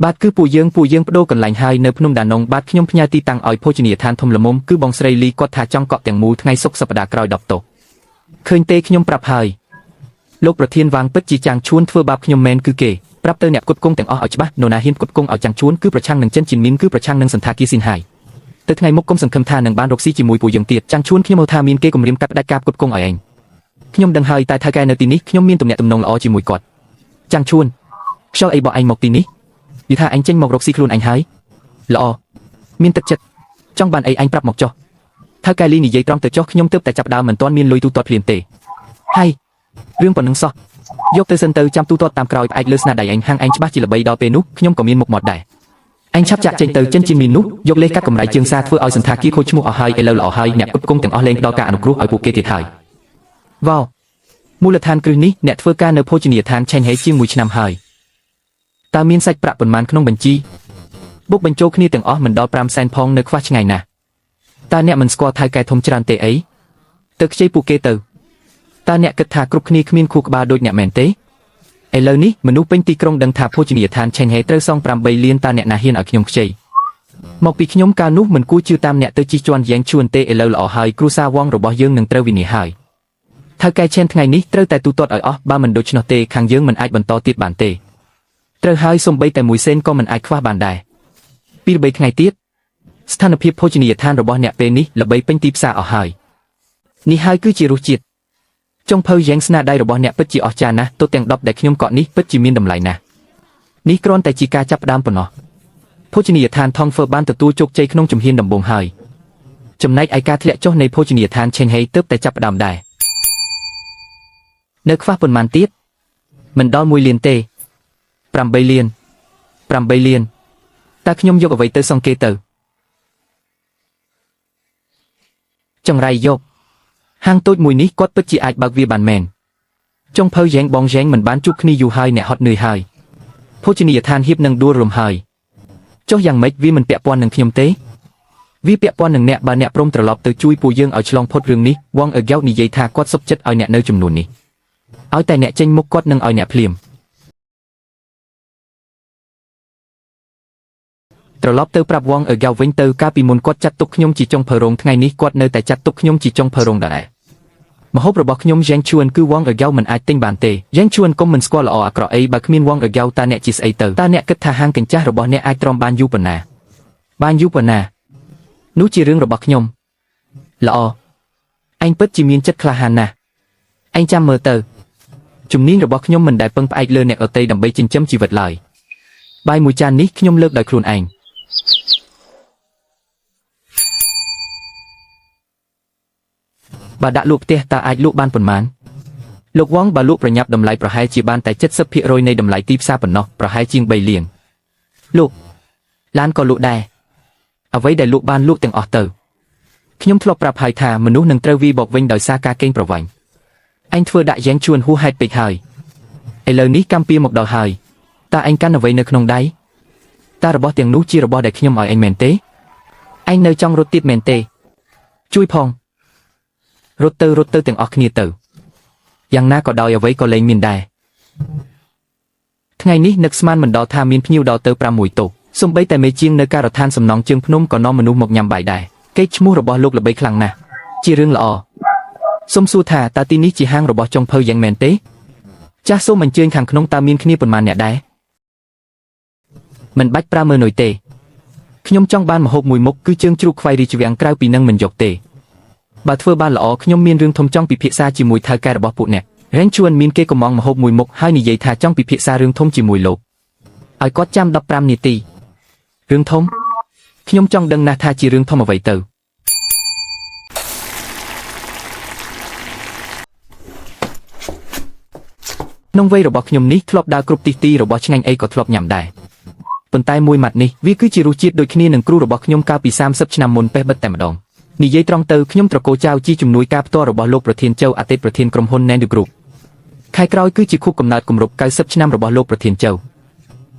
បាទគឺពួកយើងបដូរកន្លែងហើយនៅភ្នំដានងបាទខ្ញុំផ្ញើទីតាំងឲ្យភោជនីយដ្ឋានធំល្មមគឺបងស្រីលីគាត់ថាចង់កក់ទាំងមូលថ្ងៃសុក្រសប្តាហ៍ក្រោយ10 តុឃើញទេខ្ញុំប្រាប់ហើយលោកប្រធានវ៉ាងពិតជាចាងឈួនធ្វើបាបខ្ញុំមែនគឺគេប្រាប់ទៅអ្នកគុតគង់ទាំងអស់ឲ្យច្បាស់នរណាហ៊ានគុតគង់ឲ្យចាងឈួនគឺប្រឆាំងនឹងចិនជីនមីនគឺប្រឆាំងនឹងសន្តាគារស៊ីនហើយទៅថ្ងៃមុខគុំសង្ឃឹមថានឹងបានរកស៊ីជាមួយពួកយើងទៀតចាងឈួនខ្ញុំមើលថាមានគេគំរាមកាត់ផ្ដាច់ការគុតគង់ឲ្យឯងខ្ញុំដឹងហើយតែថៅកែនៅទីនេះខ្ញុំមានទំនាក់ទំនងល្អជាមួយគាត់ចាងឈួនខ្យល់អីបោះឯងមកទីនេះនិយាយថាឯងចេញមករកស៊ីខ្លួនឯងហើយល្អមានទឹកចិត្តចង់បានអីឯងប្រាប់មកចុះថៅកែលីនិយាយត្រង់ទៅចុះខ្ញុំទើបតែចាប់ដើមមិនទាន់មានលុយទូទាត់ភ្លាមទេហើយរឿងប៉ុណ្ណឹងសោះយកទៅសិនទៅចាំទូទាត់តាមក្រោយផ្អែកលើស្នាដៃឯងហាងឯងច្បាស់ជាល្បីដល់ពេលនោះខ្ញុំក៏មានមុខមាត់ដែរឯងឆាប់ចាក់ចេញទៅចិនជីនមីននោះយកលេខកាត់កម្រៃជើងសារធ្វើឲ្យសន្តាគារខូចឈ្មោះអស់ហើយឥឡូវល្អហើយអ្នកគុតគង់ទាំងអស់លែងផ្ដល់ការអនុគ្រោះឲ្យពួកគេទៀតហើយវ៉ាវមូលដ្ឋានគ្រឹះនេះអ្នកធ្វើការនៅភោជនីយដ្ឋានឆេនហេជាង1 ឆ្នាំហើយតើមានសាច់ប្រាក់ប៉ុន្មានក្នុងបញ្ជីបុកបញ្ចូលគ្នាទាំងអស់មិនដល់5សែនផងនៅខ្វះឆ្ងាយណាស់តើអ្នកមិនស្គាល់ថៅកែធំច្រើនទេអីទៅខ្ចីពួកគេទៅតើអ្នកគិតថាគ្រប់គ្នាគ្មានខួរក្បាលដូចអ្នកមែនទេឥឡូវនេះមនុស្សពេញទីក្រុងដឹងថាភោជនីយដ្ឋានឆេនហេត្រូវសង8 លានតើអ្នកណាហ៊ានឲ្យខ្ញុំខ្ចីមកពីខ្ញុំកាលនោះមិនគួរជឿតាមអ្នកទៅជិះជាន់យ៉ាងជួនទេឥឡូវល្អហើយគ្រួសារវងរបស់យើងនឹងត្រូវវិនិច្ឆ័យហើយថៅកែឆេនថ្ងៃនេះត្រូវតែទូទាត់ឲ្យអស់បើមិនដូច្នោះទេខាងយើងមិនអាចបន្តទៀតបានទេត្រូវហើយសំបីតែ1 សេនក៏មិនអាចខ្វះបានដែរពី3ថ្ងៃទៀតស្ថានភាពភោជនីយដ្ឋានរបស់អ្នកពេលនេះល្បីពេញទីផ្សារអស់ហើយនេះហើយគឺជារសជាតិចុងភៅយ៉ាងស្នាដៃរបស់អ្នកពិតជាអស្ចារ្យណាស់ទោះទាំង10ដែលខ្ញុំកក់នេះពិតជាមានតម្លៃណាស់នេះគ្រាន់តែជាការចាប់ផ្ដើមប៉ុណ្ណោះភោជនីយដ្ឋានថងហ្វឺបានទទួលជោគជ័យក្នុងជំហានដំបូងហើយចំណែកឯការធ្លាក់ចុះនៃភោជនីយដ្ឋានឆេនហេទើបតែចាប់ផ្ដើមដែរនៅខ្វះប៉ុន្មានទៀតមិនដល់1 លានទេ8 លាន8 លានតើខ្ញុំយកអ្វីទៅសងគេទៅចង្រៃយកហាងតូចមួយនេះគាត់ពិតជាអាចបើកវាបានមែនចុងភៅយ៉ាងបងយ៉ាងមិនបានជួបគ្នាយូរហើយអ្នកហត់នឿយហើយភោជនីយដ្ឋានហៀបនឹងដួលរំហើយចុះយ៉ាងម៉េចវាមិនពាក់ព័ន្ធនឹងខ្ញុំទេវាពាក់ព័ន្ធនឹងអ្នកបើអ្នកព្រមត្រឡប់ទៅជួយពួកយើងឲ្យឆ្លងផុតរឿងនេះវងអើកោនិយាយថាគាត់សុខចិត្តឲ្យអ្នកនៅចំនួននេះឲ្យតែអ្នកចេញមុខគាត់នឹងឲ្យអ្នកភ្លាមត្រឡប់ទៅប្រាប់វងអើកោវិញទៅកាលពីមុនគាត់ចាត់ទុកខ្ញុំជាចុងភៅរងថ្ងៃនេះគាត់នៅតែចាត់ទុកខ្ញុំជាចុងភៅរងដែរម្ហូបរបស់ខ្ញុំយ៉ាងជួនគឺវងអើកោមិនអាចទិញបានទេយ៉ាងជួនកុំមិនស្គាល់ល្អអាក្រក់អីបើគ្មានវងអើកោតើអ្នកជាស្អីទៅតើអ្នកគិតថាហាងកញ្ចាស់របស់អ្នកអាចទ្រាំបានយូរប៉ុណ្ណានោះជារឿងរបស់ខ្ញុំល្អឯងពិតជាមានចិត្តក្លាហានណាស់ឯងចាំមើលទៅជំនាញរបស់ខ្ញុំមិនដែលពឹងផ្អែកលើអ្នកដទៃដើម្បីចិញ្ចឹមជីវិតឡើយបាយមួយចាននេះខ្ញុំលើកដោយខ្លួនឯងបើដាក់លក់ផ្ទះតើអាចលក់បានប៉ុន្មាន លោកវងបើលក់ប្រញាប់តម្លៃប្រហែលជាបានតែ 70% នៃតម្លៃទីផ្សារប៉ុណ្ណោះប្រហែលជាង3លានលោកឡានក៏លក់ដែរអ្វីដែលលក់បានលក់ទាំងអស់ទៅខ្ញុំធ្លាប់ប្រាប់ហើយថាមនុស្សនឹងត្រូវវាបកវិញដោយសារការកេងប្រវ័ញ្ចអញធ្វើដាក់យ៉ាងជួនហួសហេតុពេកហើយឥឡូវនេះកម្មពៀមកដល់ហើយតើអញកាន់អ្វីនៅក្នុងដៃតើរបស់ទាំងនោះជារបស់ដែលខ្ញុំឲ្យអញមែនទេអញនៅចង់រត់ទៀតមែនទេជួយផងរត់ទៅទាំងអស់គ្នាទៅយ៉ាងណាក៏ដោយអ្វីក៏លែងមានដែរថ្ងៃនេះនឹកស្មានមិនដល់ថាមានភ្ញៀវដល់ទៅ6តោសំបីតែមេជាងនៅការដ្ឋានសំណង់ជើងភ្នំក៏នាំមនុស្សមកញ៉ាំបាយដែរគេឈ្មោះរបស់លោកល្បីខ្លាំងណាស់ជារឿងល្អសូមសួរថាតើទីនេះជាហាងរបស់ចុងភៅយ៉ាងមែនទេចាស់សូមអញ្ជើញខាងក្នុងតើមានគ្នាប៉ុន្មានអ្នកដែរមិនបាច់ប្រើមើលនុយទេខ្ញុំចង់បានម្ហូបមួយមុខគឺជើងជ្រូកខ្វៃរីជ្វាំងក្រៅពីនឹងមិនយកទេបើធ្វើបានល្អខ្ញុំមានរឿងធំចង់ពិភាក្សាជាមួយថៅកែរបស់ពួកអ្នករែងជួនមានគេកំងម្ហូបមួយមុខហើយនិយាយថាចង់ពិភាក្សារឿងធំជាមួយលោកឲ្យគាត់ចាំ15នាទីរឿងធំខ្ញុំចង់ដឹងណាស់ថាជារឿងធំអ្វីទៅក្នុងវ័យរបស់ខ្ញុំនេះធ្លាប់ដើរគ្រប់ទីរបស់ឆ្ងាញ់អីក៏ធ្លាប់ញ៉ាំដែរប៉ុន្តែមួយម៉ាត់នេះវាគឺជារសជាតិដូចគ្នានឹងគ្រូរបស់ខ្ញុំកាលពី30ឆ្នាំមុនពេះបិទតែម្ដងនិយាយត្រង់ទៅខ្ញុំត្រកូលចៅជាជំនួយការផ្ទាល់របស់លោកប្រធានជៅអតីតប្រធានក្រុមហ៊ុន Nandu Group ខែក្រោយគឺជាខួបកំណើតគម្រប់90ឆ្នាំរបស់លោកប្រធានជៅ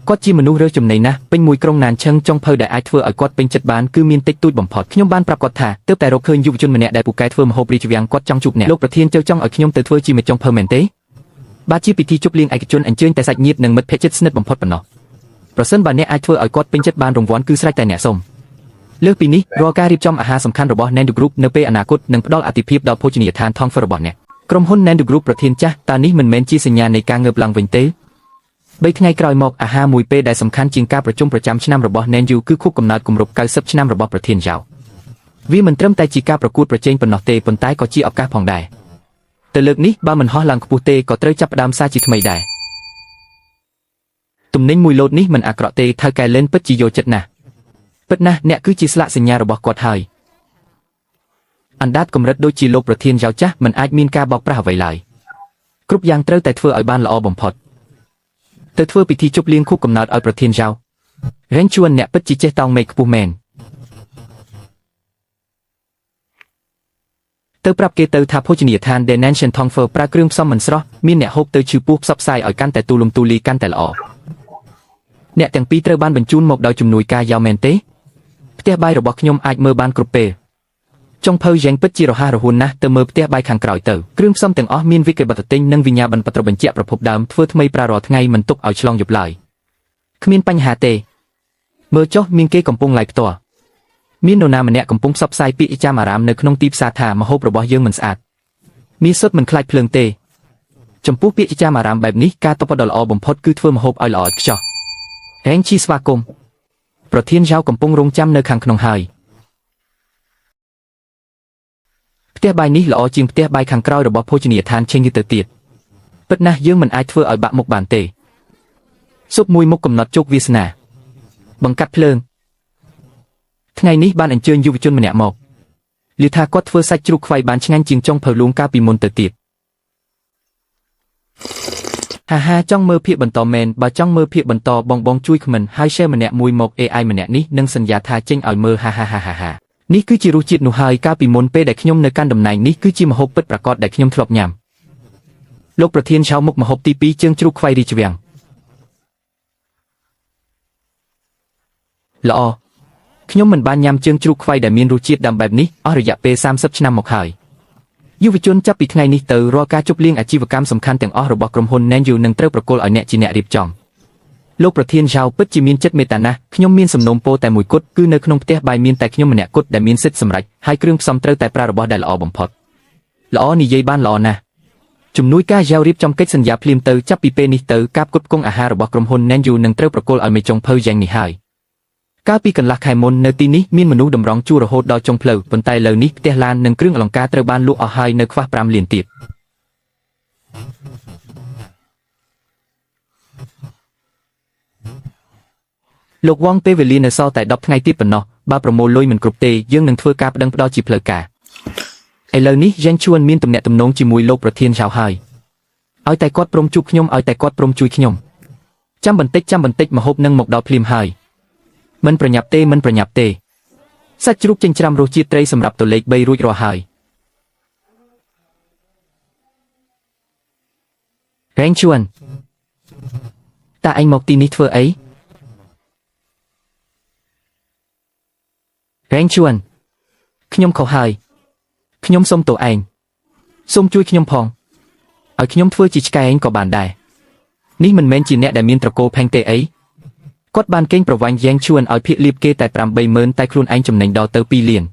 គាត់ជាមនុស្សរើសចំណីណាស់ពេញមួយក្រុងណានឈឹងចុងភៅដែលអាចធ្វើឲ្យគាត់ពេញចិត្តបានគឺមានតិចតួចបំផុតខ្ញុំបានប្រាប់គាត់ថាទើបតែរកឃើញយុវជនម្នាក់ដែលពូកែធ្វើម្ហូបរីជ្វាំងគាត់ចង់ជួបអ្នកលោកប្រធានជៅចង់ឲ្យខ្ញុំទៅធ្វើជាមេចុងភៅមែនទេបាទជាពិធីជប់លៀងឯកជនអញ្ជើញតែសាច់ញាតិនិងមិត្តភក្តិជិតស្និទ្ធបំផុតប៉ុណ្ណោះប្រសិនបើអ្នកអាចធ្វើឲ្យគាត់ពេញចិត្តបានរង្វាន់គឺស្រេចតែអ្នកសូមលើសពីនេះរាល់ការរៀបចំអាហារសំខាន់របស់ Nandu Group នៅពេលអនាគតនឹងផ្ដល់អាទិភាពដល់ភោជនីយដ្ឋាន Thongfer របស់អ្នកក្រុមហ៊ុន Nandu Group ប្រធានចាស់តើនេះមិនមែនជាសញ្ញានៃការងើបឡើងវិញទេ3ថ្ងៃក្រោយមកអាហារមួយពេលដែលសំខាន់ជាងការប្រជុំប្រចាំឆ្នាំរបស់ Nandu គឺខួបកំណើតគម្រប់90ឆ្នាំរបស់ប្រធានយ៉ាវវាមិនត្រឹមតែជាការប្រកួតប្រជែងប៉ុណ្ណោះទេប៉ុន្តែក៏ជាឱកាសផងដែរទៅលើកនេះបើមិនហោះឡើងខ្ពស់ទេក៏ត្រូវចាប់ផ្ដើមសារជាថ្មីដែរទំនិញមួយឡូតនេះមិនអាក្រក់ទេថៅកែលេនពិតជាយកចិត្តណាស់ពិតណាស់អ្នកគឺជាស្លាកសញ្ញារបស់គាត់ហើយអណ្ដាតកម្រិតដូចជាលោកប្រធានយ៉ាវចាស់មិនអាចមានការបោកប្រាស់អ្វីឡើយគ្រប់យ៉ាងត្រូវតែធ្វើឲ្យបានល្អបំផុតទៅធ្វើពិធីជប់លៀងខួបកំណើតឲ្យប្រធានយ៉ាវរែងជួនអ្នកពិតជាចេះតោងមេឃខ្ពស់មែនទៅប្រាប់គេទៅថាភោជនីយដ្ឋាន Denanchen Thongfer ប្រើគ្រឿងផ្សំមិនស្រស់មានអ្នកហូបទៅឈឺពោះផ្សព្វផ្សាយឲ្យកាន់តែទូលំទូលាយកាន់តែល្អអ្នកទាំងពីរត្រូវបានបញ្ជូនមកដោយជំនួយការយ៉ាវមែនទេផ្ទះបាយរបស់ខ្ញុំអាចមើលបានគ្រប់ពេលចុងភៅយ៉ាងពិតជារហ័សរហួនណាស់ទៅមើលផ្ទះបាយខាងក្រោយទៅគ្រឿងផ្សំទាំងអស់មានវិក្កយបត្រទិញនិងវិញ្ញាបនបត្របញ្ជាក់ប្រភពដើមធ្វើថ្មីប្រារាល់ថ្ងៃមិនទុកឲ្យឆ្លងយប់ឡើយគ្មានបញ្ហាទេមើលចុះមានគេកំពុងឡាយផ្ទាល់មាននរណាម្នាក់កំពុងផ្សព្វផ្សាយពាក្យចាំអារាមនៅក្នុងទីផ្សារថាម្ហូបរបស់យើងមិនស្អាតមានសុទ្ធមិនខ្លាចភ្លើងទេចំពោះពាក្យចាំអារាមបែបនេះការតបដ៏ល្អបំផុតគឺធ្វើម្ហូបឲ្យល្អឥតខ្ចោះហេងឈីស្វាគមន៍ប្រធានយ៉ាវកំពុងរងចាំនៅខាងក្នុងហើយផ្ទះបាយនេះល្អជាងផ្ទះបាយខាងក្រោយរបស់ភោជនីយដ្ឋានឆេងយឺទៅទៀតពិតណាស់យើងមិនអាចធ្វើឲ្យបាក់មុខបានទេស៊ុបមួយមុខកំណត់ជោគវាសនាបង្កាត់ភ្លើងថ្ងៃនេះបានអញ្ជើញយុវជនម្នាក់មកឮថាគាត់ធ្វើសាច់ជ្រូកខ្វៃបានឆ្ងាញ់ជាងចុងភៅលួងកាលពីមុនទៅទៀតហាចង់មើលភាគបន្តមែនបើចង់មើលភាគបន្តបងជួយខមមិនហើយ share ម្នាក់មួយមក AI ម្នាក់នេះនឹងសន្យាថាចេញឲ្យមើលហានេះគឺជារសជាតិនោះហើយកាលពីមុនពេលដែលខ្ញុំនៅកាន់តំណែងនេះគឺជាម្ហូបពិតប្រាកដដែលខ្ញុំធ្លាប់ញ៉ាំលោកប្រធានឆៅមុខម្ហូបទី2ជើងជ្រូកខ្វៃរីជ្វាំងល្អខ្ញុំមិនបានញ៉ាំជើងជ្រូកខ្វៃដែលមានរសជាតិដើមបែបនេះអស់រយៈពេល30ឆ្នាំមកហើយយុវជនចាប់ពីថ្ងៃនេះទៅរាល់ការជប់លៀងអាជីវកម្មសំខាន់ទាំងអស់របស់ក្រុមហ៊ុន Nandu នឹងត្រូវប្រគល់ឲ្យអ្នកជាអ្នករៀបចំលោកប្រធានយ៉ាវពិតជាមានចិត្តមេត្តាណាស់ខ្ញុំមានសំណូមពរតែមួយគត់គឺនៅក្នុងផ្ទះបាយមានតែខ្ញុំម្នាក់គត់ដែលមានសិទ្ធិសម្រេចហើយគ្រឿងផ្សំត្រូវតែប្រើរបស់ដែលល្អបំផុតល្អនិយាយបានល្អណាស់ជំនួយការយ៉ាវរៀបចំកិច្ចសន្យាភ្លាមទៅចាប់ពីពេលនេះទៅការផ្គត់ផ្គង់អាហាររបស់ក្រុមហ៊ុន Nandu នឹងត្រូវប្រគល់ឲ្យមេចុងភៅយ៉ាងនេះហើយកាលពីកន្លះខែមុននៅទីនេះមានមនុស្សតម្រង់ជួររហូតដល់ចុងផ្លូវប៉ុន្តែឥឡូវនេះផ្ទះឡាននិងគ្រឿងអលង្ការត្រូវបានលក់អស់ហើយនៅខ្វះ5លានទៀតលោកវងពេលវេលានៅសល់តែ10ថ្ងៃទៀតប៉ុណ្ណោះបើប្រមូលលុយមិនគ្រប់ទេយើងនឹងធ្វើការប្តឹងផ្តល់ជាផ្លូវការឥឡូវនេះយ៉ាងជួនមានទំនាក់ទំនងជាមួយលោកប្រធានឆៅហើយ ឲ្យតែគាត់ព្រមជួបខ្ញុំឲ្យតែគាត់ព្រមជួយខ្ញុំចាំបន្តិចមហូបនឹងមកដល់ភ្លាមហើយមិនប្រញាប់ទេសាច់ជ្រូកចិញ្ច្រាំរសជាតិត្រីសម្រាប់ទៅលេខ3រួចរាល់ហើយរែងជួនតើឯងមកទីនេះធ្វើអីរែងជួនខ្ញុំខុសហើយខ្ញុំសុំទោសឯងសូមជួយខ្ញុំផងឲ្យខ្ញុំធ្វើជាឆ្កែឯងក៏បានដែរនេះមិនមែនជាអ្នកដែលមានត្រកូលផេងទេអីគាត់បានកេងប្រវាញ់យ៉ាងជួនឲ្យភាគលៀបគេតែ 80000 តែខ្លួនឯងចំណេញដល់ទៅ2លាន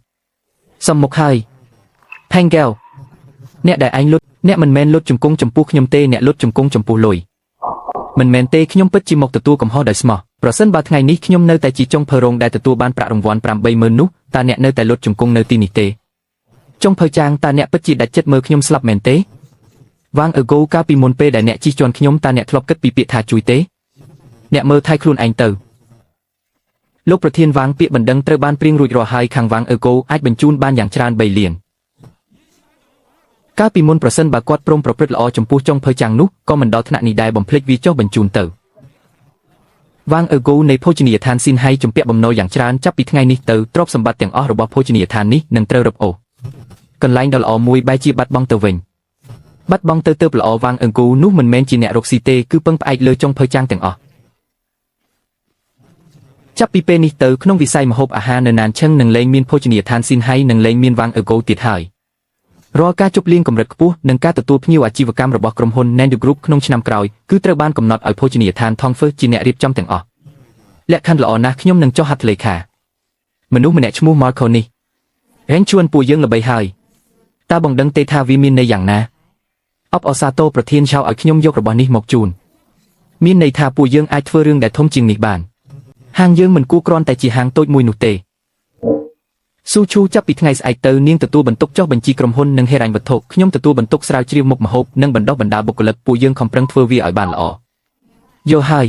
សំមុខហើយផេងកែវអ្នកដែលឯងលុតអ្នកមិនមែនលុតជង្គង់ចំពោះខ្ញុំទេអ្នកលុតជង្គង់ចំពោះលុយមិនមែនទេខ្ញុំពិតជាមកទទួលកំហុសដោយស្មោះប្រសិនបើថ្ងៃនេះខ្ញុំនៅតែជាចុងភើរងដែលទទួលបានប្រាក់រង្វាន់ 80000 នោះតើអ្នកនៅតែលុតជង្គង់នៅទីនេះទេចុងភើចាងតើអ្នកពិតជាដាច់ចិត្តមើលខ្ញុំស្លាប់មែនទេវ៉ាងអឺហ្គោកាលពីមុនពេលដែលអ្នកជិះជាន់ខ្ញុំតើអ្នកធ្លាប់គិតពីពាក្យថាជួយទេអ្នកមើលថៃខ្លួនឯងទៅលោកប្រធានវ៉ាងពាក្យបណ្ដឹងត្រូវបានព្រៀងរួចរាល់ហើយខាងវ៉ាងអឺហ្គោអាចបញ្ជូនបានយ៉ាងច្រើន3លានកាលពីមុនប្រសិនបើគាត់ព្រមប្រព្រឹត្តល្អចំពោះចុងភើចាំងនោះក៏មិនដល់ថ្នាក់នេះដែរបំភ្លេចវាចុះបញ្ជូនទៅវ៉ាងអឺហ្គោនៃភោជនីយដ្ឋានស៊ីនហៃជំពាក់បំណុលយ៉ាងច្រើនចាប់ពីថ្ងៃនេះទៅទ្រព្យសម្បត្តិទាំងអស់របស់ភោជនីយដ្ឋាននេះនឹងត្រូវរឹបអូសកន្លែងដ៏ល្អមួយបែរជាបាត់បង់ទៅវិញបាត់បង់ទៅល្អវ៉ាងអឺហ្គោនោះមិនមែនជាអ្នករកស៊ីទេគឺពឹងផ្អែកលើចុងភើចាំងទាំងអស់ចាប់ពីពេលនេះទៅក្នុងវិស័យម្ហូបអាហារនៅណានឈឹងនឹងលែងមានភោជនីយដ្ឋានស៊ីនហៃនឹងលែងមានវ៉ាងអឺហ្គោទៀតហើយរាល់ការជប់លៀងកម្រិតខ្ពស់និងការទទួលភ្ញៀវអាជីវកម្មរបស់ក្រុមហ៊ុន Nandu Group ក្នុងឆ្នាំក្រោយគឺត្រូវបានកំណត់ឲ្យភោជនីយដ្ឋាន Thongfer ជាអ្នករៀបចំទាំងអស់លក្ខខណ្ឌល្អណាស់ខ្ញុំនឹងចុះហត្ថលេខាមនុស្សម្នាក់ឈ្មោះ Marco នេះរែងជួនពួកយើងល្បីហើយតើបងដឹងទេថាវាមានន័យយ៉ាងណាអបអសាទរប្រធានឆៅឲ្យខ្ញុំយករបស់នេះមកជូនមានន័យថាពួកយើងអាចធ្វើរឿងដែលធំជាងនេះបានហាងយើងមិនគួរគ្រាន់តែជាហាងតូចមួយនោះទេស៊ូឈូចាប់ពីថ្ងៃស្អែកទៅនាងទទួលបន្ទុកចុះបញ្ជីក្រុមហ៊ុននិងហិរញ្ញវត្ថុខ្ញុំទទួលបន្ទុកស្រាវជ្រាវមុខម្ហូបនិងបណ្ដុះបណ្ដាលបុគ្គលិកពួកយើងខំប្រឹងធ្វើវាឲ្យបានល្អយកហើយ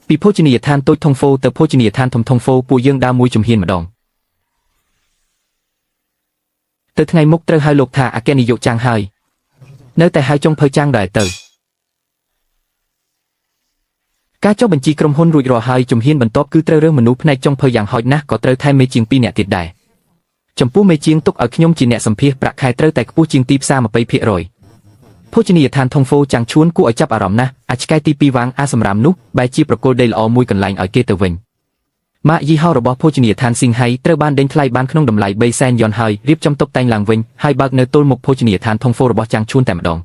ពីភោជនីយដ្ឋានតូចថុងហ្វូទៅភោជនីយដ្ឋានធំថុងហ្វូពួកយើងដើរមួយជំហានម្ដងទៅថ្ងៃមុខត្រូវហៅលោកថាអគ្គនាយកចាំងហើយនៅតែហៅចុងភើចាំងដែរទៅការចុះបញ្ជីក្រុមហ៊ុនរួចរាល់ហើយជំហានបន្ទាប់គឺត្រូវរើសមនុស្សផ្នែកចុងភើយ៉ាងហោចណាស់ក៏ត្រូវថែមមេជាង2នាក់ទៀតដែរចំពោះមេជាងទុកឲ្យខ្ញុំជាអ្នកសម្ភាសប្រាក់ខែត្រូវតែខ្ពស់ជាងទីផ្សារ 20% ភោជនីយដ្ឋានថុងហ្វូចាំងឈួនគួរឲ្យចាប់អារម្មណ៍ណាស់អាចឆ្កែទី2វ៉ាងអាសម្រាមនោះបែរជាប្រគល់ដីល្អមួយកន្លែងឲ្យគេទៅវិញម៉ាកយីហោរបស់ភោជនីយដ្ឋានស៊ីងហៃត្រូវបានដេញថ្លៃបានក្នុងតម្លៃ3សែនយ៉នហើយរៀបចំតុបតែងឡើងវិញហើយបើកនៅទល់មុខភោជនីយដ្ឋានថុងហ្វូរបស់ចាំងឈួនតែម្ដង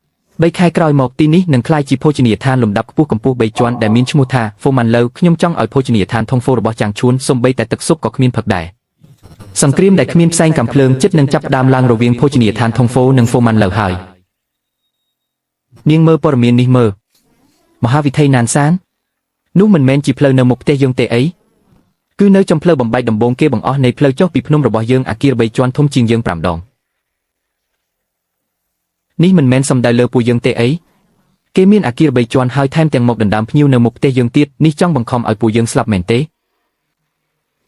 3ខែក្រោយមកទីនេះនឹងក្លាយជាភោជនីយដ្ឋានលំដាប់ខ្ពស់កម្ពស់3ជាន់ដែលមានឈ្មោះថា Foman Low ខ្ញុំចង់ឲ្យភោជនីយដ្ឋានថុងហ្វូរបស់ចាំងឈួនសូម្បីតែទឹកស៊ុបក៏គ្មានផឹកដែរសង្គ្រាមដែលគ្មានផ្សែងកាំភ្លើងចិត្តនឹងចាប់ផ្ដើមឡើងរវាងភោជនីយដ្ឋានថុងហ្វូនិង Foman Low ហើយនាងមើលព័ត៌មាននេះមើលមហាវិថីណានសាននោះមិនមែនជាផ្លូវនៅមុខផ្ទះយើងទេអីគឺនៅចំផ្លូវបំបែកដំបូងគេបង្អស់នៃផ្លូវចុះពីភ្នំរបស់យើងអាគារ3ជាន់ធំជាងយើង5ដងនេះមិនមែនសំដៅលើពួកយើងទេអីគេមានអាគារ3ជាន់ហើយថែមទាំងមកដណ្ដើមភ្ញៀវនៅមុខផ្ទះយើងទៀតនេះចង់បង្ខំឲ្យពួកយើងស្លាប់មែនទេ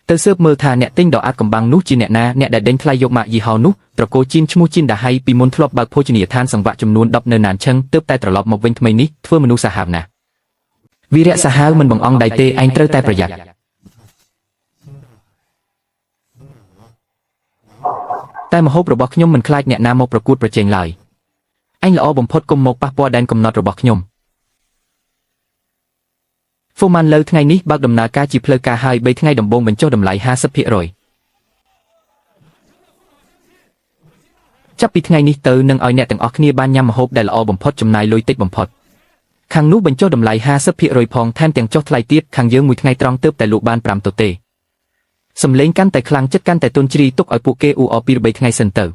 ទៅស៊ើបមើលថាអ្នកទិញដ៏អាចកំបាំងនោះជាអ្នកណាអ្នកដែលដេញថ្លៃយកម៉ាកយីហោនោះត្រកូលជីនឈ្មោះជីនដាហៃពីមុនធ្លាប់បើកភោជនីយដ្ឋានសង្វាក់ចំនួន10នៅណានឈឹងទើបតែត្រឡប់មកវិញថ្មីនេះធ្វើមនុស្សសាហាវណាស់វីរៈសាហាវមិនបង្អង់ដៃទេឯងត្រូវតែប្រយ័ត្នតែម្ហូបរបស់ខ្ញុំមិនខ្លាចអ្នកណាមកប្រកួតប្រជែងឡើយអញល្អបំផុតកុំមកប៉ះពាល់ដែនកំណត់របស់ខ្ញុំFoman Lowថ្ងៃនេះបើកដំណើរការជាផ្លូវការហើយ3ថ្ងៃដំបូងបញ្ចុះតម្លៃ 50% ចាប់ពីថ្ងៃនេះទៅនឹងឲ្យអ្នកទាំងអស់គ្នាបានញ៉ាំម្ហូបដែលល្អបំផុតចំណាយលុយតិចបំផុតខាងនោះបញ្ចុះតម្លៃ 50% ផងថែមទាំងចុះថ្លៃទៀតខាងយើងមួយថ្ងៃត្រង់ទើបតែលក់បាន5ទទេសំឡេងកាន់តែខ្លាំងចិត្តកាន់តែទន់ជ្រាយទុកឲ្យពួកគេអ៊ូអរពី3ថ្ងៃសិនទៅ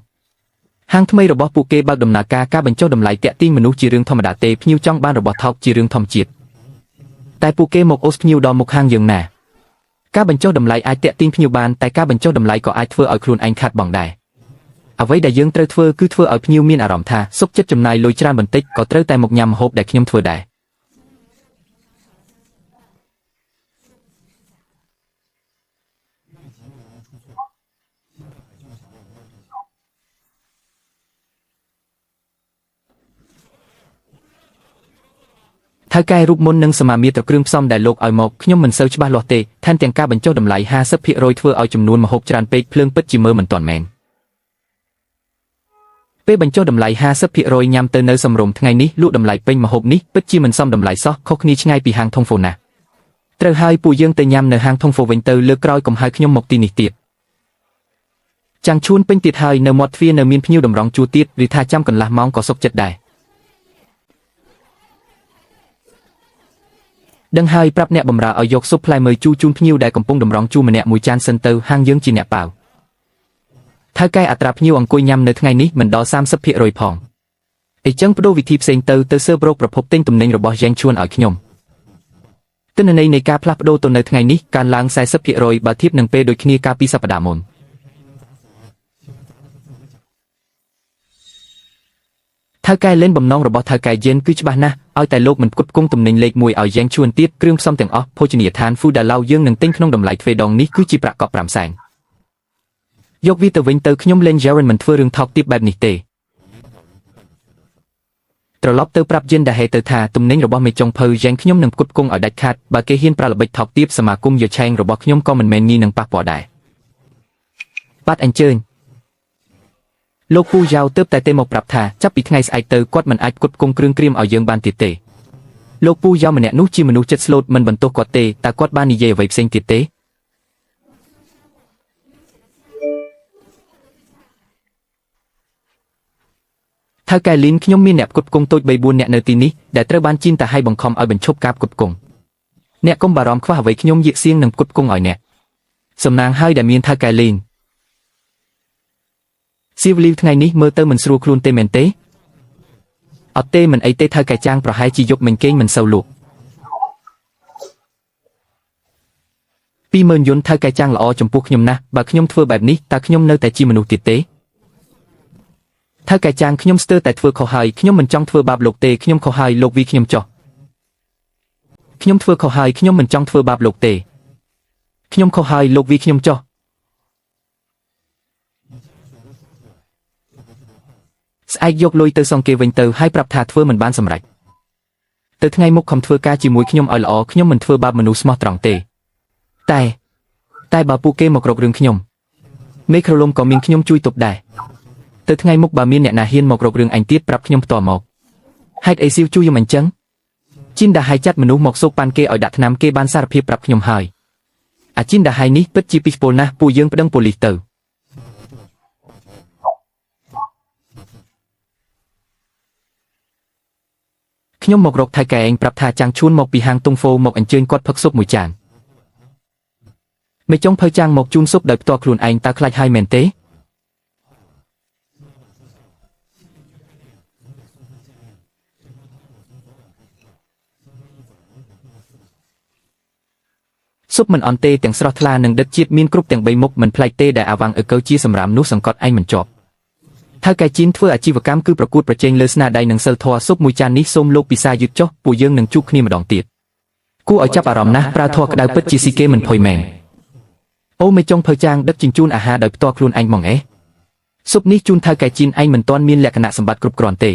ហាងថ្មីរបស់ពួកគេបើកដំណើរការបញ្ចុះតម្លៃតាក់ទាញមនុស្សជារឿងធម្មតាទេភ្ញៀវចង់បានរបស់ថោកជារឿងធម្មជាតិតែពួកគេមកអូសភ្ញៀវដល់មុខហាងយើងណាការបញ្ចុះតម្លៃអាចតាក់ទាញភ្ញៀវបានតែការបញ្ចុះតម្លៃក៏អាចធ្វើឲ្យខ្លួនឯងខាតបង់ដែរអ្វីដែលយើងត្រូវធ្វើគឺធ្វើឲ្យភ្ញៀវមានអារម្មណ៍ថាសុខចិត្តចំណាយលុយច្រើនបន្តិចក៏ត្រូវតែមកញ៉ាំម្ហូបដែលខ្ញុំធ្វើដែរ ថៅកែរូបមុននិងសមាមាត្រគ្រឿងផ្សំដែលលោកឲ្យមកខ្ញុំមិនសូវច្បាស់លាស់ទេថែមទាំងការបញ្ចុះតម្លៃ 50% ធ្វើឲ្យចំនួនម្ហូបច្រើនពេកភ្លើងពិតជាមើលមិនទាន់មែនពេលបញ្ចុះតម្លៃ 50% ញ៉ាំទៅនៅសំរុំថ្ងៃនេះលក់តម្លៃពេញម្ហូបនេះពិតជាមិនសមតម្លៃសោះខុសគ្នាឆ្ងាយពីហាងធំហ្វូណាត្រូវហើយពួកយើងទៅញ៉ាំនៅហាងធំហ្វូវិញទៅលើកក្រោយកុំហៅខ្ញុំមកទីនេះទៀតចាំងឈួនពេញទៀតហើយនៅមាត់ទ្វារនៅមានភ្ញៀវតម្រង់ជួរទៀតឬថាចាំកន្លះម៉ោងក៏សុខចិត្តដែរដឹងហើយប្រាប់អ្នកបម្រើឲ្យយកស៊ុបផ្លែមើជូរជូនភ្ញៀវដែលកំពុងតម្រង់ជួរម្នាក់មួយចានសិនទៅហាងយើងជាអ្នកប៉ាវថៅកែអត្រាភ្ញៀវអង្គុយញ៉ាំនៅថ្ងៃនេះមិនដល់ 30% ផងអីចឹងបដូរវិធីផ្សេងទៅស៊ើបរកប្រភពទិញទំនិញរបស់យ៉ាងឈួនឲ្យខ្ញុំទិន្នន័យនៃការផ្លាស់ប្ដូរទៅនៅថ្ងៃនេះកើនឡើង 40% បើធៀបនឹងពេលដូចគ្នាកាលពីសប្តាហ៍មុនថៅកែលេនបំណងរបស់ថៅកែយិនគឺច្បាស់ណាស់ឲ្យតែលោកមិនផ្គត់ផ្គង់ទំនិញលេខ1ឲ្យយ៉ាងឈួនទៀតគ្រឿងផ្សំទាំងអស់ភោជនីយដ្ឋាន Food Dalao យើងនឹងទិញក្នុងតម្លៃទ្វេដងនេះគឺជាប្រាក់កក់ 5 សែនយកវាទៅវិញទៅខ្ញុំលេង Jaren មិនធ្វើរឿងថោកទាបបែបនេះទេត្រឡប់ទៅប្រាប់យិនដាហេទៅថាទំនិញរបស់មេចុងភៅយ៉ាងខ្ញុំនឹងផ្គត់ផ្គង់ឲ្យដាច់ខាតបើគេហ៊ានប្រើល្បិចថោកទាបសមាគមយកឆែងរបស់ខ្ញុំក៏មិនមែនងាយនឹងប៉ះពាល់ដែរបាត់អញ្ជើញលោកពូយ៉ាវទើបតែទេមកប្រាប់ថាចាប់ពីថ្ងៃស្អែកទៅគាត់មិនអាចផ្គត់ផ្គង់គ្រឿងក្រៀមឲ្យយើងបានទៀតទេលោកពូយ៉ាវម្នាក់នោះជាមនុស្សចិត្តស្លូតមិនបន្ទោសគាត់ទេតែគាត់បាននិយាយអ្វីផ្សេងទៀតទេថៅកែលីនខ្ញុំមានអ្នកផ្គត់ផ្គង់តូច 3-4 នាក់នៅទីនេះដែលត្រូវបានជីនតាឲ្យបង្ខំឲ្យបញ្ឈប់ការផ្គត់ផ្គង់អ្នកកុំបារម្ភខ្វះអ្វីខ្ញុំយាកសៀងនឹងផ្គត់ផ្គង់ឲ្យអ្នកសំណាងហើយដែលមានថៅកែលីនសៀវលីវថ្ងៃនេះមើលទៅមិនស្រួលខ្លួនទេមែនទេអត់ទេមិនអីទេថៅកែចាងប្រហែលជាយកមិញគេងមិនសូវលក់20000យន្តថៅកែចាងល្អចំពោះខ្ញុំណាស់បើខ្ញុំធ្វើបែបនេះតើខ្ញុំនៅតែជាមនុស្សទៀតទេថៅកែចាងខ្ញុំស្ទើរតែធ្វើខុសហើយខ្ញុំមិនចង់ធ្វើបាបលោកទេខ្ញុំខុសហើយលោកវីខ្ញុំចោះខ្ញុំធ្វើខុសហើយខ្ញុំមិនចង់ធ្វើបាបលោកទេខ្ញុំខុសហើយលោកវីខ្ញុំចោះស្អែកយកលុយទៅសងគេវិញទៅហើយប្រាប់ថាធ្វើមិនបានសម្រេចទៅថ្ងៃមុខខំធ្វើការជាមួយខ្ញុំឲ្យល្អខ្ញុំមិនធ្វើបាបមនុស្សស្មោះត្រង់ទេតែបើពួកគេមករករឿងខ្ញុំមេក្រឡុំក៏មានខ្ញុំជួយទប់ដែរទៅថ្ងៃមុខបើមានអ្នកណាហ៊ានមករករឿងអញទៀតប្រាប់ខ្ញុំផ្ទាល់មកហេតុអីសៀវជួយខ្ញុំអញ្ចឹងជីនដាហៃចាត់មនុស្សមកសូកប៉ាន់គេឲ្យដាក់ថ្នាំគេបានសារភាពប្រាប់ខ្ញុំហើយអាជីនដាហៃនេះពិតជាពីស្ពលណាស់ពួកយើងប្តឹងប៉ូលីសទៅខ្ញុំមករកថៃកែឯងប្រាប់ថាចាំងឈួនមកពីហាងតុងហ្វូមកអញ្ជើញគាត់ផឹកស៊ុបមួយចានមេចុងភៅចាំងមកជូនស៊ុបដោយផ្ទាល់ខ្លួនឯងតើខ្លាចហើយមែនទេស៊ុបមិនអន់ទេទាំងស្រស់ថ្លានិងដិតជាតិមានគ្រប់ទាំង3មុខមិនប្លែកទេដែលអាវ៉ាំងអើកូជាសម្រាប់នោះសង្កត់ឯងមិនជាប់ថៅកែជីនធ្វើអាជីវកម្មគឺប្រកួតប្រជែងលើស្នាដៃនិងសិលធម៌ស៊ុបមួយចាននេះសូមលោកពិសាយឺតចុះពួកយើងនឹងជួបគ្នាម្ដងទៀតគួរឲ្យចាប់អារម្មណ៍ណាស់ប្រើធម៌ក្តៅពិតជាស៊ីគេមិនភ័យមែនអូមេចុងភៅចាងដឹកជញ្ជូនអាហារដោយផ្ទាល់ខ្លួនឯងហ្មងស៊ុបនេះជូនថៅកែជីនឯងមិនទាន់មានលក្ខណៈសម្បត្តិគ្រប់គ្រាន់ទេ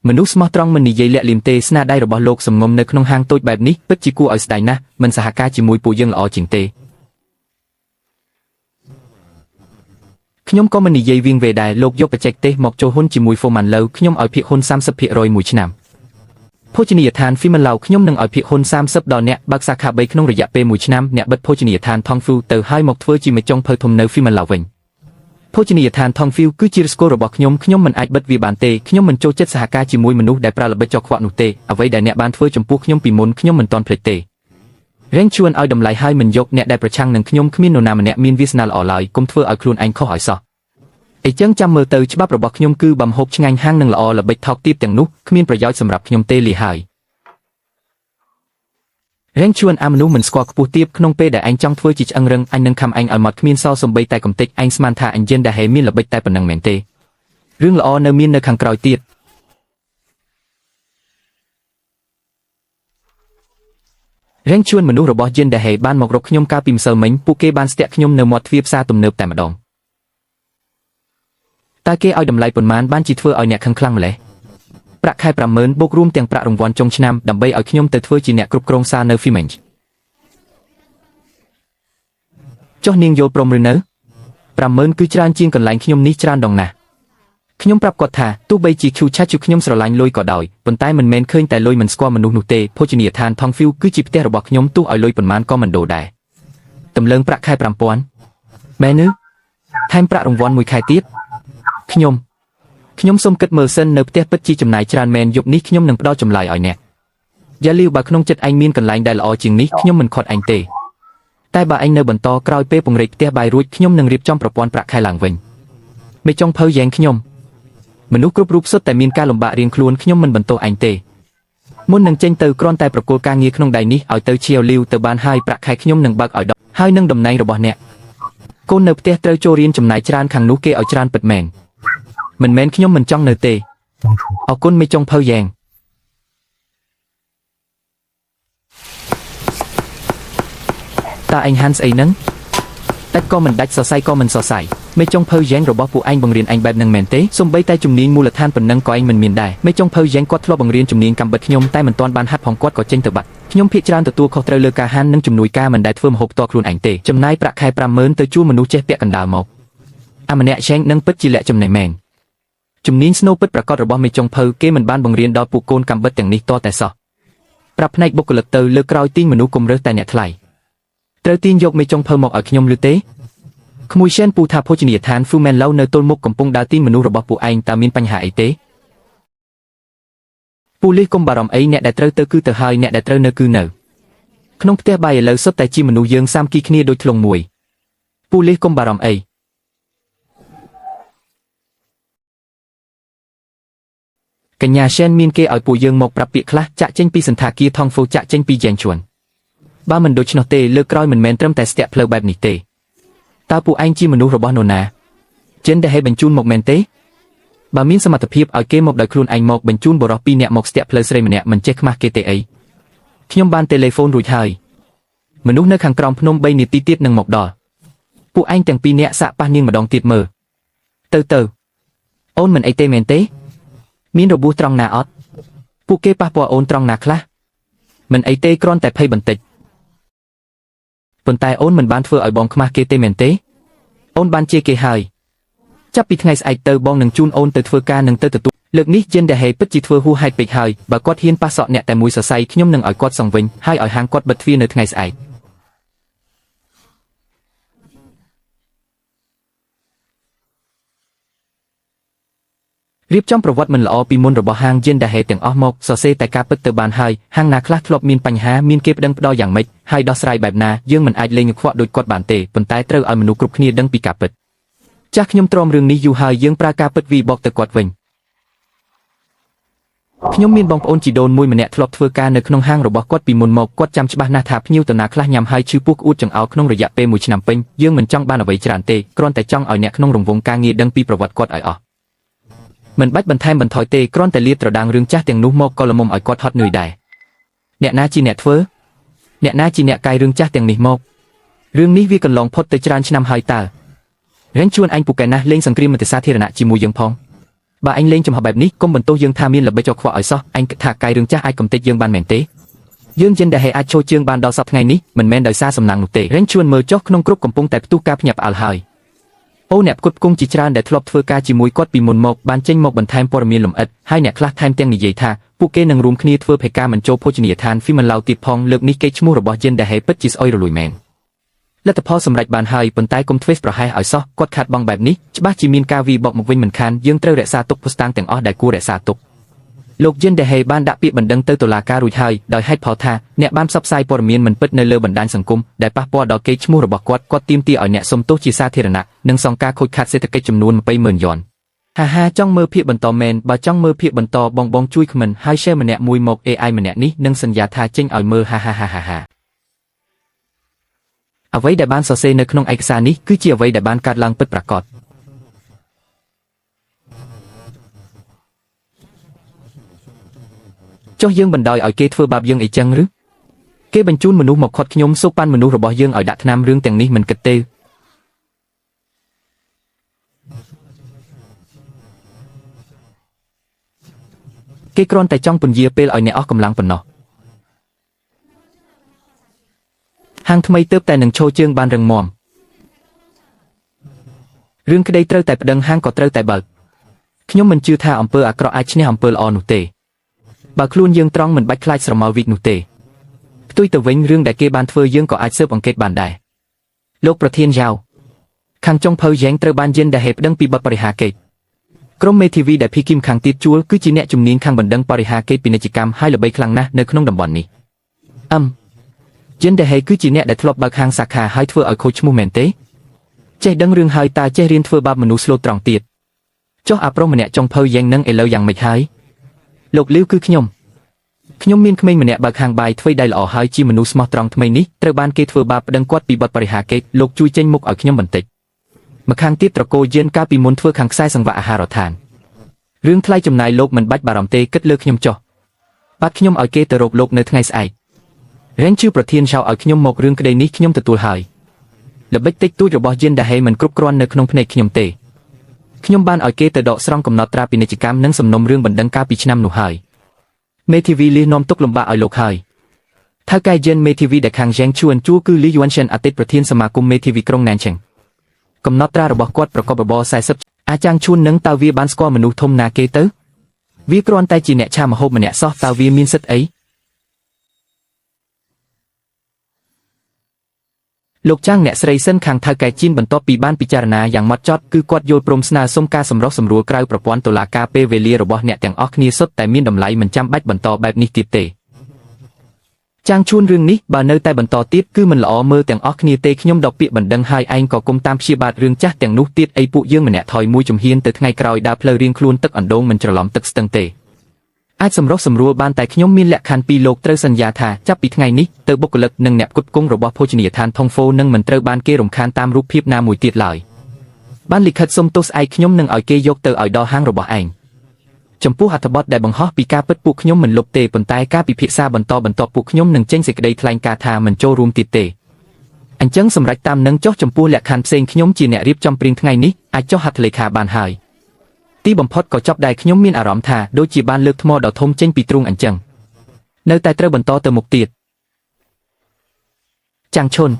មនុស្សស្មោះត្រង់មិននិយាយលាក់លៀមទេស្នាដៃរបស់លោកសំងំនៅក្នុងហាងតូចបែបនេះពិតជាគួរឲ្យស្ដាយណាស់មិនសហការជាមួយពួកយើងល្អជាងទេខ្ញុំក៏មិននិយាយវៀងវេដែរលោកយកបច្ចេកទេសមកចូលហ៊ុនជាមួយ Foreman Low ខ្ញុំឲ្យភាគហ៊ុន 30% មួយឆ្នាំភោជនីយដ្ឋាន Foreman Low ខ្ញុំនឹងឲ្យភាគហ៊ុន 30 ដល់អ្នកបើកសាខា3ក្នុងរយៈពេល1ឆ្នាំអ្នកបិទភោជនីយដ្ឋាន Tongfu ទៅហើយមកធ្វើជាមេចុងភៅធំនៅ Foreman Low វិញភោជនីយដ្ឋាន Tongfu គឺជារស្គលរបស់ខ្ញុំមិនអាចបិទវាបានទេខ្ញុំមិនចូលចិត្តសហការជាមួយមនុស្សដែលប្រើល្បិចចោលខ្វក់នោះទេអ្វីដែលអ្នកបានធ្វើចំពោះខ្ញុំពីមុនខ្ញុំមិនទាន់ភ្លេចទេរែងជួនឲ្យតម្លៃហើយមិនយកអ្នកដែលប្រឆាំងនឹងខ្ញុំគ្មាននរណាម្នាក់មានវាសនាល្អឡើយកុំធ្វើឲ្យខ្លួនឯងខុសឲ្យសោះអីចឹងចាំមើលទៅច្បាប់របស់ខ្ញុំគឺបំហូបឆ្ងាញ់ហាងនឹងល្អល្បិចថោកទាបទាំងនោះគ្មានប្រយោជន៍សម្រាប់ខ្ញុំទេលីហើយរែងជួនអាមនុស្សមិនស្គាល់ខ្ពស់ទាបក្នុងពេលដែលឯងចង់ធ្វើជាឆ្អឹងរឹងអញនឹងខំឯងឲ្យមកគ្មានសល់សំបីតែកំតិចឯងស្មានថាអញយិនដែលហេមានល្បិចតែប៉ុណ្ណឹងមែនទេរឿងល្អនៅមាននៅខាងក្រោយទៀតរែងជួនមនុស្សរបស់យិនដែលហេបានមករកខ្ញុំកាលពីម្សិលមិញពួកគេបានស្ទាក់ខ្ញុំនៅមាត់ទ្វារផ្សារទំនើបតែម្ដងតើគេឲ្យតម្លៃប៉ុន្មានបានជាធ្វើឲ្យអ្នកខឹងខ្លាំងម្ល៉េះ ប្រាក់ខែ50000បូករួមទាំងប្រាក់រង្វាន់ចុងឆ្នាំដើម្បីឲ្យខ្ញុំទៅធ្វើជាអ្នកគ្រប់គ្រងសារនៅ Filming ចុះនាងយល់ព្រមឬនៅ50000គឺច្រើនជាងកន្លែងខ្ញុំនេះច្រើនដងណាស់ខ្ញុំប្រាប់គាត់ថាទោះបីជា Q ឆាជួខ្ញុំស្រឡាញ់លុយក៏ដោយប៉ុន្តែមិនមែនឃើញតែលុយមិនស្គាល់មនុស្សនោះទេភោជនីយដ្ឋាន Thongview គឺជាផ្ទះរបស់ខ្ញុំទោះឲ្យលុយប៉ុន្មានក៏មិនដូរដែរតម្លើងប្រាក់ខែ5000មែនឬថែមប្រាក់រង្វាន់មួយខែទៀតខ្ញុំសូមគិតមើលសិននៅផ្ទះពិតជាចំណាយច្រើនមែនយប់នេះខ្ញុំនឹងផ្ដល់ចម្លើយឲ្យអ្នកយ៉ាលីវបើក្នុងចិត្តឯងមានកន្លែងដែលល្អជាងនេះខ្ញុំមិនខត់ឯងទេតែបើឯងនៅបន្តក្រោយពេលពង្រីកផ្ទះបាយរួចខ្ញុំនឹងរៀបចំប្រព័ន្ធប្រាក់ខែឡើងវិញមិនចង់ភៅយ៉ែងខ្ញុំមនុស្សគ្រប់រូបសុទ្ធតែមានការលំបាករៀងខ្លួនខ្ញុំមិនបន្ទោសឯងទេមុននឹងចេញទៅគ្រាន់តែប្រគល់ការងារក្នុងដៃនេះឲ្យទៅជាលីវទៅបានហើយប្រាក់ខែខ្ញុំនឹងបើកឲ្យដកហើយនឹងតំណែងរបស់អ្នកកូននៅផ្ទះត្រូវចូលរៀនចំណាយច្រើនខាងនោះគេឲ្យច្រើនពិតមែនមិនមែនខ្ញុំមិនចង់នៅទេអរគុណមេចុងភៅយ៉ែងតើឯងហាន់ស្អីហ្នឹងដាច់ក៏មិនដាច់សរសៃក៏មិនសរសៃមេចុងភៅយ៉ែងរបស់ពួកឯងបង្រៀនឯងបែបហ្នឹងមែនទេសូម្បីតែជំនាញមូលដ្ឋានប៉ុណ្ណឹងក៏ឯងមិនមានដែរមេចុងភៅយ៉ែងគាត់ធ្លាប់បង្រៀនជំនាញកំបិតខ្ញុំតែមិនទាន់បានហាត់ផងគាត់ក៏ចេញទៅបាត់ខ្ញុំភាកច្រើនទទួលខុសត្រូវលើការហាន់និងជំនួយការមិនដែលធ្វើម្ហូបផ្ទាល់ខ្លួនឯងទេចំណាយប្រាក់ខែ50000ទៅជួលមនុស្សចេះពាក់កណ្ដាលមកអាម្នាក់ឆេងនឹងពិតជាលាក់ចំណេះមែនជំនាញស្នូពិតប្រាកដរបស់មេចុងភៅគេមិនបានបង្រៀនដល់ពួកកូនកំបិតទាំងនេះតតែសោះប្រាប់ផ្នែកបុគ្គលិកទៅលើក្រោយទីងមនុស្សកុំរើសតែអ្នកថ្លៃត្រូវទាញយកមេចុងភៅមកឲ្យខ្ញុំឬទេក្មួយសេនពូថាភោជនីយដ្ឋាន Fumen Low នៅទល់មុខកំពុងដើរទាញមនុស្សរបស់ពួកឯងតើមានបញ្ហាអីទេពូលីសកុំបារម្ភអីអ្នកដែលត្រូវទៅគឺទៅហើយអ្នកដែលត្រូវនៅគឺនៅក្នុងផ្ទះបាយឥឡូវសុទ្ធតែជាមនុស្សយើងសាមគ្គីគ្នាដូចធ្លុងមួយពូលីសកុំបារម្ភអីកញ្ញាសេនមានគេឲ្យពួកយើងមកប្រាប់ពាក្យខ្លះចាក់ចេញពីសន្តាគារ Thongview ចាក់ចេញពីយ៉ែងជួនបើមិនដូច្នោះទេលើកក្រោយមិនមែនត្រឹមតែស្ទាក់ផ្លូវបែបនេះទេតើពួកឯងជាមនុស្សរបស់នរណាចិនដែលហេបញ្ជូនមកមែនទេបើមានសមត្ថភាពឲ្យគេមកដោយខ្លួនឯងមកបញ្ជូនបរិសុទ្ធ2នាក់មកស្ទាក់ផ្លូវស្រីម្នាក់មិនចេះខ្មាស់គេទេអីខ្ញុំបានតេឡេហ្វូនរួចហើយមនុស្សនៅខាងក្រោមភ្នំ3នាទីទៀតនឹងមកដល់ពួកឯងទាំង2នាក់សាក់ប៉ះនាងម្ដងទៀតមើលទៅអូនមិនអីទេមែនទេមានរបួសត្រង់ណាអត់ពួកគេប៉ះពាល់អូនត្រង់ណាខ្លះមិនអីទេគ្រាន់តែភ័យបន្តិចប៉ុន្តែអូនមិនបានធ្វើឲ្យបងខ្មាស់គេទេមែនទេអូនបានជាគេហើយចាប់ពីថ្ងៃស្អែកទៅបងនឹងជូនអូនទៅធ្វើការនឹងទៅទទួលលើកនេះជិនដែលហេពិតជាធ្វើហួសហេតុពេកហើយបើគាត់ហ៊ានប៉ះសក់អ្នកតែមួយសរសៃខ្ញុំនឹងឲ្យគាត់សងវិញហើយឲ្យហាងគាត់បិទទ្វារនៅថ្ងៃស្អែករៀបចំប្រវត្តិមិនល្អពីមុនរបស់ហាងយិនដែលហេទាំងអស់មកសរសេរតែការពិតទៅបានហើយហាងណាខ្លះធ្លាប់មានបញ្ហាមានគេប្តឹងផ្ដោយ៉ាងម៉េចហើយដោះស្រាយបែបណាយើងមិនអាចលេងខ្វក់ដូចគាត់បានទេប៉ុន្តែត្រូវឲ្យមនុស្សគ្រប់គ្នាដឹងពីការពិតចាស់ខ្ញុំទ្រាំរឿងនេះយូរហើយយើងប្រើការពិតវិបកទៅគាត់វិញខ្ញុំមានបងប្អូនជីដូនមួយម្នាក់ធ្លាប់ធ្វើការនៅក្នុងហាងរបស់គាត់ពីមុនមកគាត់ចាំច្បាស់ណាស់ថាភ្ញៀវតាណាខ្លះញ៉ាំហើយឈឺពោះក្អួតចង្អោរក្នុងរយៈពេល1ឆ្នាំពេញយើងមិនចង់បានអ្វីច្រើនទេគ្រាន់តែចង់ឲ្យអ្នកក្នុងរង្វង់ការងារដឹងពីប្រវត្តិគាត់ឲ្យអស់មិនបាច់បន្ថែមបន្ថយទេគ្រាន់តែលាតត្រដាងរឿងចាស់ទាំងនោះមកក៏ល្មមឲ្យគាត់ហត់នឿយដែរអ្នកណាជាអ្នកធ្វើអ្នកណាជាអ្នកកាយរឿងចាស់ទាំងនេះមករឿងនេះវាកន្លងផុតទៅច្រើនឆ្នាំហើយតើរែងជួនអញពូកែណាស់លេងសង្គ្រាមមតិសាធារណៈជាមួយយើងផងបើអញលេងចំហបែបនេះកុំបន្ទោសយើងថាមានល្បិចអខ្វក់ឲ្យសោះអញគិតថាកាយរឿងចាស់អាចកំទេចយើងបានមែនទេយើងយិនដែលអាចចូលជើងបានដល់សប្តាហ៍ថ្ងៃនេះមិនមែនដោយសារសំណាងនោះទេរែងជួនមើលចុះក្នុងគ្រប់កំពុងតែផ្ទុះការភ្ញាក់ផ្អើលហើយអូអ្នកផ្គត់ផ្គង់ជាច្រើនដែលធ្លាប់ធ្វើការជាមួយគាត់ពីមុនមកបានចេញមកបន្ថែមព័ត៌មានលម្អិតហើយអ្នកខ្លះថែមទាំងនិយាយថាពួកគេនឹងរួមគ្នាធ្វើផែការមិនចូលភោជនីយដ្ឋាន Fumen Low ទៀតផងលើកនេះគេឈ្មោះរបស់យិនដែលហេពិតជាស្អុយរលួយមែនលទ្ធផលសម្រេចបានហើយប៉ុន្តែកុំធ្វេសប្រហែសឲ្យសោះគាត់ខាត់បងបែបនេះច្បាស់ជាមានការវាយបកមកវិញមិនខានយើងត្រូវរក្សាទុកភស្តុតាងទាំងអស់ដែលគួររក្សាទុកលោកយិនដែលហេបានដាក់ពាក្យបណ្ដឹងទៅតុលាការរួចហើយដោយហេតុផលថាអ្នកបានផ្សព្វផ្សាយព័ត៌មានមិនពិតនៅលើបណ្ដាញសង្គមដែលប៉ះពាល់ដល់កេរ្តិ៍ឈ្មោះរបស់គាត់ទាមទារឲ្យអ្នកសុំទោសជាសាធារណៈនិងសងការខូចខាតសេដ្ឋកិច្ចចំនួន200,000 យ៉នហាចង់មើលភាពបន្តមែនបើចង់មើលភាពបន្តបងជួយខមមិនហើយ share ម្នាក់មួយមក AI ម្នាក់នេះនឹងសន្យាថាចេញឲ្យមើលហាអ្វីដែលបានសរសេរនៅក្នុងឯកសារនេះគឺជាអ្វីដែលបានកើតឡើងពិតប្រាកដចុះយើងបណ្ដោយឲ្យគេធ្វើបាបយើងអីចឹងឬគេបញ្ជូនមនុស្សមកខាត់ខ្ញុំសូប៉ាន់មនុស្សរបស់យើងឲ្យដាក់ថ្នាំរឿងទាំងនេះមិនគិតទេ គេគ្រាន់តែចង់ពន្យាពេលឲ្យអ្នកអស់កម្លាំងប៉ុណ្ណោះហាងថ្មីទើបតែនឹងឈរជើងបានរឹងមាំរឿងក្តីត្រូវតែប្តឹងហាងក៏ត្រូវតែបើកខ្ញុំមិនជឿថាអំពើអាក្រក់អាចឈ្នះអំពើល្អនោះទេបើខ្លួនយើងត្រង់មិនបាច់ខ្លាចស្រមោលវិកនោះទេផ្ទុយទៅវិញរឿងដែលគេបានធ្វើយើងក៏អាចស៊ើបអង្កេតបានដែរលោកប្រធានយ៉ាវខាងចុងភៅយ៉ែងត្រូវបានយិនដែលហេប្តឹងពីបទបរិហាកេតក្រុមមេធាវីដែលភីគីមខាងទៀតជួលគឺជាអ្នកជំនាញខាងបណ្ដឹងបរិហាកេតពាណិជ្ជកម្មហើយល្បីខ្លាំងណាស់នៅក្នុងតំបន់នេះយិនដែលហេគឺជាអ្នកដែលធ្លាប់បើកហាងសាខាហើយធ្វើឲ្យខូចឈ្មោះមែនទេចេះដឹងរឿងហើយតើចេះរៀនធ្វើបាបមនុស្សស្លូតត្រង់ទៀតចុះអាប្រុសម្នាក់ចុងភៅយ៉ែងនឹងឥឡូវយ៉ាងម៉េចហើយលោកលាវគឺខ្ញុំមានក្មេងម្នាក់បើកហាងបាយធ្វើដៃល្អហើយជាមនុស្សស្មោះត្រង់ថ្មីនេះត្រូវបានគេធ្វើបាបប្តឹងគាត់ពីបទបរិហាកេតលោកជួយចេញមុខឲ្យខ្ញុំបន្តិចម្ខាងទៀតត្រកូលយិនកាលពីមុនធ្វើខាងខ្សែសង្វាក់អាហារដ្ឋានរឿងថ្លៃចំណាយលោកមិនបាច់បារម្ភទេគិតលើខ្ញុំចុះបាត់ខ្ញុំឲ្យគេទៅរកលោកនៅថ្ងៃស្អែករែងជឿប្រធានឆៅឲ្យខ្ញុំមករឿងក្តីនេះខ្ញុំទទួលហើយល្បិចតិចតួចរបស់យិនដែលហេមិនគ្រប់គ្រាន់នៅក្នុងភ្នែកខ្ញុំទេខ្ញុំបានឲ្យគេទៅដកស្រង់កំណត់ត្រាពាណិជ្ជកម្មនិងសំណុំរឿងបណ្ដឹងកាលពីឆ្នាំនោះហើយមេធាវីលីនាំទុកលំបាកឲ្យលោកហើយថៅកែយិនមេធាវីដែលខាងយ៉ែងជួនជួគឺលីយួនឈិនអតីតប្រធានសមាគមមេធាវីក្រុងណានឆឹងកំណត់ត្រារបស់គាត់ប្រកបរបរ40អាចាងជួននឹងតើវាបានស្គាល់មនុស្សធំណាគេទៅវាគ្រាន់តែជាអ្នកឆាម្ហូបម្នាក់សោះតើវាមានសិទ្ធិអីលោកចាងអ្នកស្រីសិនខាងថៅកែជីនបន្ទាប់ពីបានពិចារណាយ៉ាងម៉ត់ចត់គឺគាត់យល់ព្រមស្នើសុំការសម្រុះសម្រួលក្រៅប្រព័ន្ធតុលាការពេលវេលារបស់អ្នកទាំងអស់គ្នាសុទ្ធតែមានតម្លៃមិនចាំបាច់បន្តបែបនេះទៀតទេចាងជួនរឿងនេះបើនៅតែបន្តទៀតគឺមិនល្អមើលទាំងអស់គ្នាទេខ្ញុំដកពាក្យបណ្ដឹងហើយឯងក៏គុំតាមព្យាបាទរឿងចាស់ទាំងនោះទៀតអីពួកយើងម្នាក់ថយមួយជំហានទៅថ្ងៃក្រោយដើរផ្លូវរៀងខ្លួនទឹកអណ្ដូងមិនច្រឡំទឹកស្ទឹងទេអាចសម្រុះសម្រួលបានតែខ្ញុំមានលក្ខខណ្ឌពីរលោកត្រូវសន្យាថាចាប់ពីថ្ងៃនេះទៅបុគ្គលិកនិងអ្នកផ្គត់ផ្គង់របស់ភោជនីយដ្ឋានថងហ្វូនឹងមិនត្រូវបានគេរំខានតាមរូបភាពណាមួយទៀតឡើយបានលិខិតសុំទោសស្អែកខ្ញុំនឹងឲ្យគេយកទៅឲ្យដល់ហាងរបស់ឯងចំពោះអត្ថបទដែលបង្ហោះពីការពិតពួកខ្ញុំមិនលុបទេប៉ុន្តែការពិភាក្សាបន្តពួកខ្ញុំនឹងចេញសេចក្តីថ្លែងការណ៍ថាមិនចូលរួមទៀតទេអញ្ចឹងសម្រាប់តាមនឹងចុះចំពោះលក្ខខណ្ឌផ្សេងខ្ញុំជាអ្នករៀបចំព្រៀងថ្ងៃនេះអាចចុះហត្ថលេខាបានហើយទីបំផុតក៏ចប់ដែរខ្ញុំមានអារម្មណ៍ថាដូចជាបានលើកថ្មដ៏ធំចេញពីទ្រូងអញ្ចឹងនៅតែត្រូវបន្តទៅមុខទៀតចាំងឈុន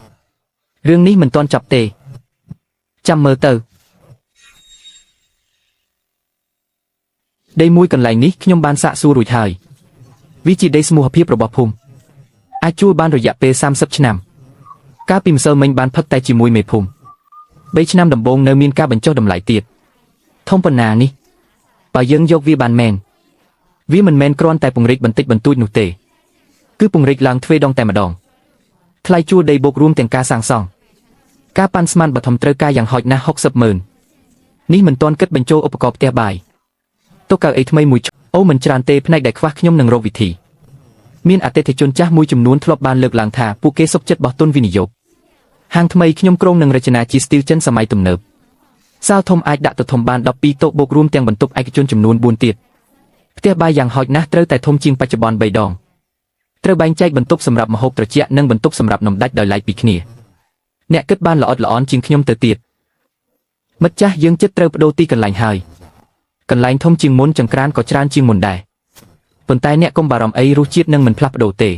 រឿងនេះមិនទាន់ចប់ទេចាំមើលទៅដីមួយកន្លែងនេះខ្ញុំបានសាកសួររួចហើយវាជាដីស្មូហភាពរបស់ភូមិអាចជួលបានរយៈពេល30ឆ្នាំកាលពីម្សិលមិញបានផឹកតែជាមួយមេភូមិ3ឆ្នាំដំបូងនៅមានការបញ្ចុះតម្លៃទៀតធំប៉ុណ្ណានេះបើយើងយកវាបានមែនវាមិនមែនគ្រាន់តែពង្រីកបន្តិចបន្តួចនោះទេគឺពង្រីកឡើងទ្វេដងតែម្ដងថ្លៃជួលដីបូករួមទាំងការសាងសង់ការប៉ាន់ស្មានបឋមត្រូវការយ៉ាងហោចណាស់60,000នេះមិនទាន់គិតបញ្ចូលឧបករណ៍ផ្ទះបាយតុកៅអីថ្មីមួយអូមិនច្រើនទេផ្នែកដែលខ្វះខ្ញុំនឹងរកវិធីមានអតិថិជនចាស់មួយចំនួនធ្លាប់បានលើកឡើងថាពួកគេសុខចិត្តបោះទុនវិនិយោគហាងថ្មីខ្ញុំក្រុងនឹងរចនាជាស្ទីលចិនសម័យទំនើបសាលធំអាចដាក់ទៅធំបាន12តុបូករួមទាំងបន្ទប់ឯកជនចំនួន4ទៀតផ្ទះបាយយ៉ាងហោចណាស់ត្រូវតែធំជាងបច្ចុប្បន្ន3ដងត្រូវបែងចែកបន្ទប់សម្រាប់ម្ហូបត្រជាក់និងបន្ទប់សម្រាប់នំដាច់ដោយឡែកពីគ្នាអ្នកគិតបានល្អិតល្អន់ជាងខ្ញុំទៅទៀតមិត្តចាស់យើងចិត្តត្រូវបដូរទីកន្លែងហើយកន្លែងធំជាងមុនចង្ក្រានក៏ច្រើនជាងមុនដែរប៉ុន្តែអ្នកកុំបារម្ភអីរសជាតិនឹងមិនផ្លាស់ប្ដូរទេ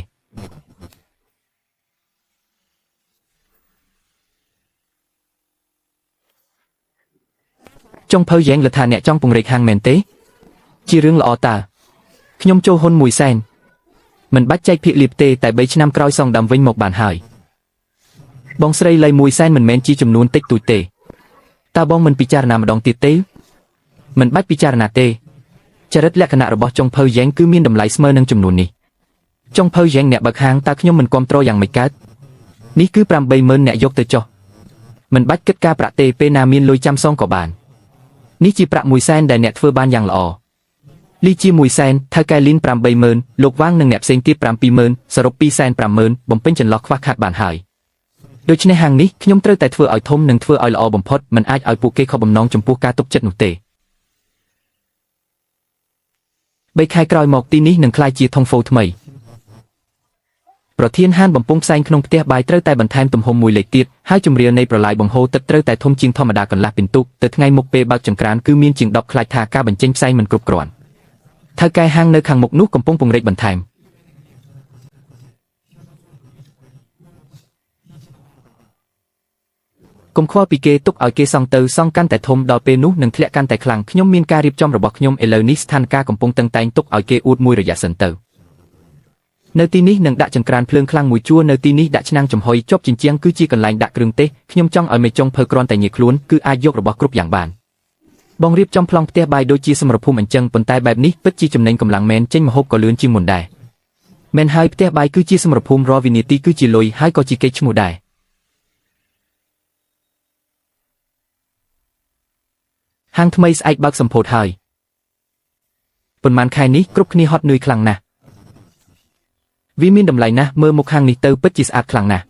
ចុងភៅយ៉ែងលើថាអ្នកចង់ពង្រីកហាងមែនទេជារឿងល្អតើខ្ញុំចូលហ៊ុន100,000,000មិនបាច់ចែកភាគលាភទេតែ3ឆ្នាំក្រោយសងដើមវិញមកបានហើយបងស្រីលៃ100,000,000មិនមែនជាចំនួនតិចតួចទេតើបងមិនពិចារណាម្ដងទៀតទេមិនបាច់ពិចារណាទេចរិតលក្ខណៈរបស់ចុងភៅយ៉ែងគឺមានតម្លៃស្មើនឹងចំនួននេះចុងភៅយ៉ែងអ្នកបើកហាងតើខ្ញុំមិនគាំទ្រយ៉ាងម៉េចកើតនេះគឺ80,000អ្នកយកទៅចុះមិនបាច់គិតការប្រាក់ទេពេលណាមានលុយចាំសងក៏បាននេះជាប្រាក់100,000ដែលអ្នកធ្វើបានយ៉ាងល្អលីជា100,000ថៅកែលីន80,000លោកវាងនិងអ្នកផ្សេងទៀត70,000សរុប250,000បំពេញចន្លោះខ្វះខាតបានហើយដូច្នេះហាងនេះខ្ញុំត្រូវតែធ្វើឲ្យធំនិងធ្វើឲ្យល្អបំផុតមិនអាចឲ្យពួកគេខកបំណងចំពោះការទុកចិត្តនោះទេ3ខែក្រោយមកទីនេះនឹងក្លាយជាថងហ្វូថ្មីប្រធានហាងបំពង់ផ្សែងក្នុងផ្ទះបាយត្រូវតែបន្ថែមទំហំមួយលេខទៀតហើយជម្រាលនៃប្រឡាយបង្ហូរទឹកត្រូវតែធំជាងធម្មតាកន្លះពិន្ទុទៅថ្ងៃមុខពេលបើកចង្ក្រានគឺមានជាង10ខ្លាចថាការបញ្ចេញផ្សែងមិនគ្រប់គ្រាន់ ថៅកែហាងនៅខាងមុខនោះកំពុងពង្រីកបន្ថែមកុំខ្វល់ពីគេទុកឲ្យគេសង់ទៅសង់កាន់តែធំដល់ពេលនោះនឹងធ្លាក់កាន់តែខ្លាំងខ្ញុំមានការរៀបចំរបស់ខ្ញុំឥឡូវនេះស្ថានភាពកំពុងតឹងតែងទុកឲ្យគេអួតមួយរយៈសិនទៅនៅទីនេះនឹងដាក់ចង្ក្រានភ្លើងខ្លាំងមួយជួរនៅទីនេះដាក់ឆ្នាំងចំហុយជាប់ជញ្ជាំងគឺជាកន្លែងដាក់គ្រឿងទេសខ្ញុំចង់ឲ្យមេចុងភើគ្រាន់តែងាយខ្លួនគឺអាចយករបស់គ្រប់យ៉ាងបានបងរៀបចំប្លង់ផ្ទះបាយដូចជាសមរភូមិអញ្ចឹងប៉ុន្តែបែបនេះពិតជាចំណេញកម្លាំងមែនចេញម្ហូបក៏លឿនជាងមុនដែរមែនហើយផ្ទះបាយគឺជាសមរភូមិរាល់វិនាទីគឺជាលុយហើយក៏ជាកេរ្តិ៍ឈ្មោះដែរហាងថ្មីស្អែកបើកសម្ពោធហើយប៉ុន្មានខែនេះគ្រប់គ្នាហត់នឿយខ្លាំងណាស់វាមានតម្លៃណាស់មើលមុខហាងនេះទៅពិតជាស្អាតខ្លាំងណាស់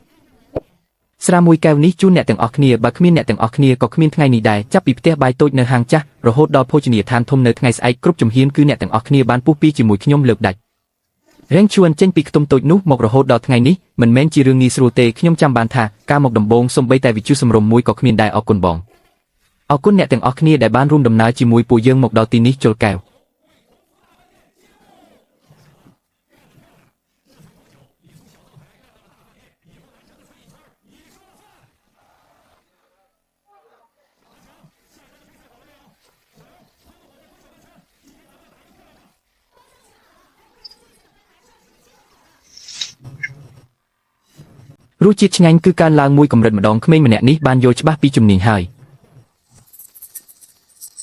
ស្រាមួយកែវនេះជូនអ្នកទាំងអស់គ្នាបើគ្មានអ្នកទាំងអស់គ្នាក៏គ្មានថ្ងៃនេះដែរចាប់ពីផ្ទះបាយតូចនៅហាងចាស់រហូតដល់ភោជនីយដ្ឋានធំនៅថ្ងៃស្អែកគ្រប់ជំហានគឺអ្នកទាំងអស់គ្នាបានពុះពីជាមួយខ្ញុំលើកដាច់រៀងជួនចេញពីខ្ទមតូចនោះមករហូតដល់ថ្ងៃនេះមិនមែនជារឿងងាយស្រួលទេខ្ញុំចាំបានថាការមកដំបូងសំបីតែវិទ្យុសំរុំមួយក៏គ្មានដែរអរគុណបងអរគុណអ្នកទាំងអស់គ្នាដែលបានរួមដំណើរជាមួយពួកយើងមកដល់ទីនេះជលកែវរសជាតិឆ្ងាញ់គឺការឡើងមួយកម្រិតម្ដងក្មេងម្នាក់នេះបានយល់ច្បាស់ពីជំនាញហើយ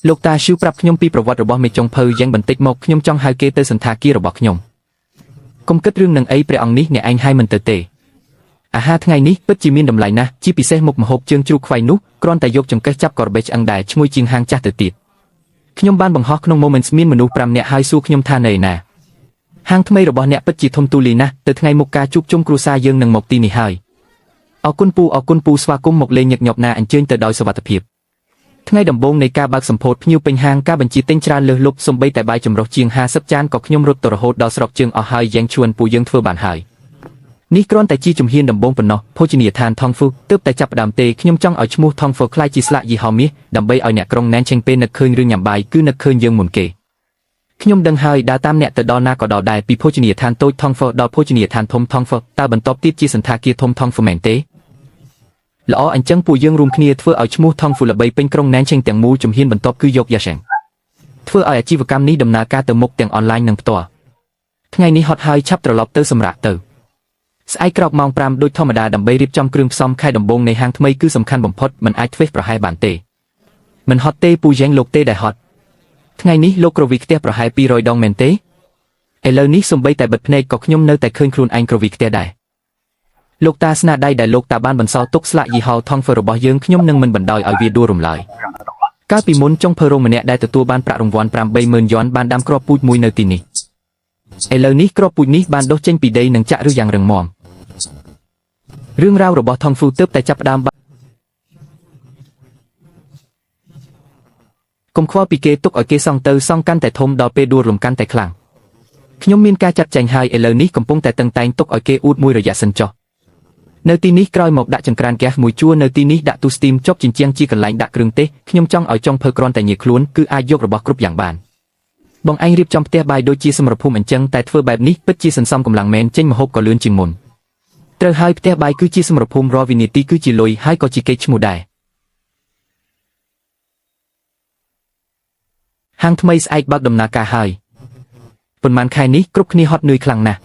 លោកតាឈូប្រាប់ខ្ញុំពីប្រវត្តិរបស់មេចុងភៅយ៉ាងបន្តិចមកខ្ញុំចង់ហៅគេទៅសន្តាគាររបស់ខ្ញុំកុំគិតរឿងនឹងអីព្រះអង្គនេះអ្នកឯងហើយមិនទៅទេអាហារថ្ងៃនេះពិតជាមានតម្លៃណាស់ជាពិសេសមុខម្ហូបជើងជ្រូកខ្វៃនោះគ្រាន់តែយកចង្កេះចាប់ក៏របេះឆ្អឹងដែរឈ្ងុយជាងហាងចាស់ទៅទៀតខ្ញុំបានបង្ហោះក្នុង Moments មានមនុស្ស5នាក់ហើយសួរខ្ញុំថានៅឯណាហាងថ្មីរបស់អ្នកពិតជាធំទូលាយណាស់ទៅថ្ងៃមុខការជួបជុំគ្រួសារយើងនឹងមកទីនេះហើយអរគុណពូស្វាគមន៍មកលេងញឹកញាប់ណាអញ្ជើញទៅដោយសុវត្ថិភាពថ្ងៃដំបូងនៃការបើកសម្ពោធភ្ញៀវពេញហាងការបញ្ជាទិញច្រើនលើសលប់សំបីតែបាយចម្រុះជាង50ចានក៏ខ្ញុំរត់ទៅរហូតដល់ស្រុកជើងអស់ហើយយ៉ាងជួនពូយើងធ្វើបានហើយនេះគ្រាន់តែជាជំហានដំបូងប៉ុណ្ណោះភោជនីយដ្ឋានថងហ្វូទើបតែចាប់ផ្ដើមទេខ្ញុំចង់ឲ្យឈ្មោះថងហ្វូក្លាយជាស្លាកយីហោមាសដើម្បីឲ្យអ្នកក្រុងណែនឆេងពេលនឹកឃើញរឿងញ៉ាំបាយគឺនឹកឃើញយើងមុនគេខ្ញុំដឹងហើយដើរតាមអ្នកទៅដល់ណាក៏ដល់ដែរពីភោជនីយដ្ឋានតូចថងហ្វូដល់ភោជនីយដ្ឋានធំថងហ្វូតើបន្ទាប់ទៀតជាសន្តាគារធំថងហ្វូមែនទេល្អអញ្ចឹងពួកយើងរួមគ្នាធ្វើឲ្យឈ្មោះថងហ្វូល្បីពេញក្រុងណែនឆេងទាំងមូលជំហានបន្ទាប់គឺយកយ៉ាសែងធ្វើឲ្យអាជីវកម្មនេះដំណើរការទៅមុខទាំងអនឡាញនិងផ្ទាល់ថ្ងៃនេះហត់ហើយឆាប់ត្រឡប់ទៅសម្រាប់ទៅស្អែកក្រោកម៉ោង5ដូចធម្មតាដើម្បីរៀបចំគ្រឿងផ្សំខែដំបូងនៃហាងថ្មីគឺសំខាន់បំផុតមិនអាចធ្វេសប្រហែសបានទេមិនហត់ទេពូយ៉ាងលោកទេដែលហត់ថ្ងៃនេះលោកក្រវីខ្ទះប្រហែល200ដងមែនទេឥឡូវនេះសំបីតែបិទភ្នែកក៏ខ្ញុំនៅតែឃើញខ្លួនឯងក្រវីខ្ទះដែរលោកតាស្នាដៃដែលលោកតាបានបន្សល់ទុកស្លាកយីហោថងហ្វឺរបស់យើងខ្ញុំនឹងមិនបណ្ដោយឲ្យវាដួលរំលាយកាលពីមុនចុងភើរងម្នាក់ដែលទទួលបានប្រាក់រង្វាន់ 80000 យ៉នបានដាំគ្រាប់ពូជមួយនៅទីនេះឥឡូវនេះគ្រាប់ពូជនេះបានដុះចេញពីដីនិងចាក់ឫសយ៉ាងរឹងមាំរឿងរ៉ាវរបស់ថងហ្វូទើបតែចាប់ផ្ដើមកុំខ្វល់ពីគេទុកឲ្យគេសង់ទៅសង់កាន់តែធំដល់ពេលដួលរំកាន់តែខ្លាំងខ្ញុំមានការចាត់ចែងហើយឥឡូវនេះកំពុងតែតឹងតែងទុកឲ្យគេអួតមួយរយៈសិនចុះនៅទីនេះក្រោយមកដាក់ចង្ក្រានហ្គាសមួយជួរនៅទីនេះដាក់ទូស្ទីមជាប់ជញ្ជាំងជាកន្លែងដាក់គ្រឿងទេសខ្ញុំចង់ឲ្យចុងភើគ្រាន់តែងាយខ្លួនគឺអាចយករបស់គ្រប់យ៉ាងបានបងឯងរៀបចំផ្ទះបាយដូចជាសមរភូមិអញ្ចឹងតែធ្វើបែបនេះពិតជាសន្សំកម្លាំងមែនចេញម្ហូបក៏លឿនជាងមុនត្រូវហើយផ្ទះបាយគឺជាសមរភូមិរាល់វិនាទីគឺជាលុយហើយក៏ជាកេរ្តិ៍ឈ្មោះដែរហាងថ្មីស្អែកបើកដំណើរការហើយប៉ុន្មានខែនេះគ្រប់គ្នាហត់នឿយខ្លាំងណាស់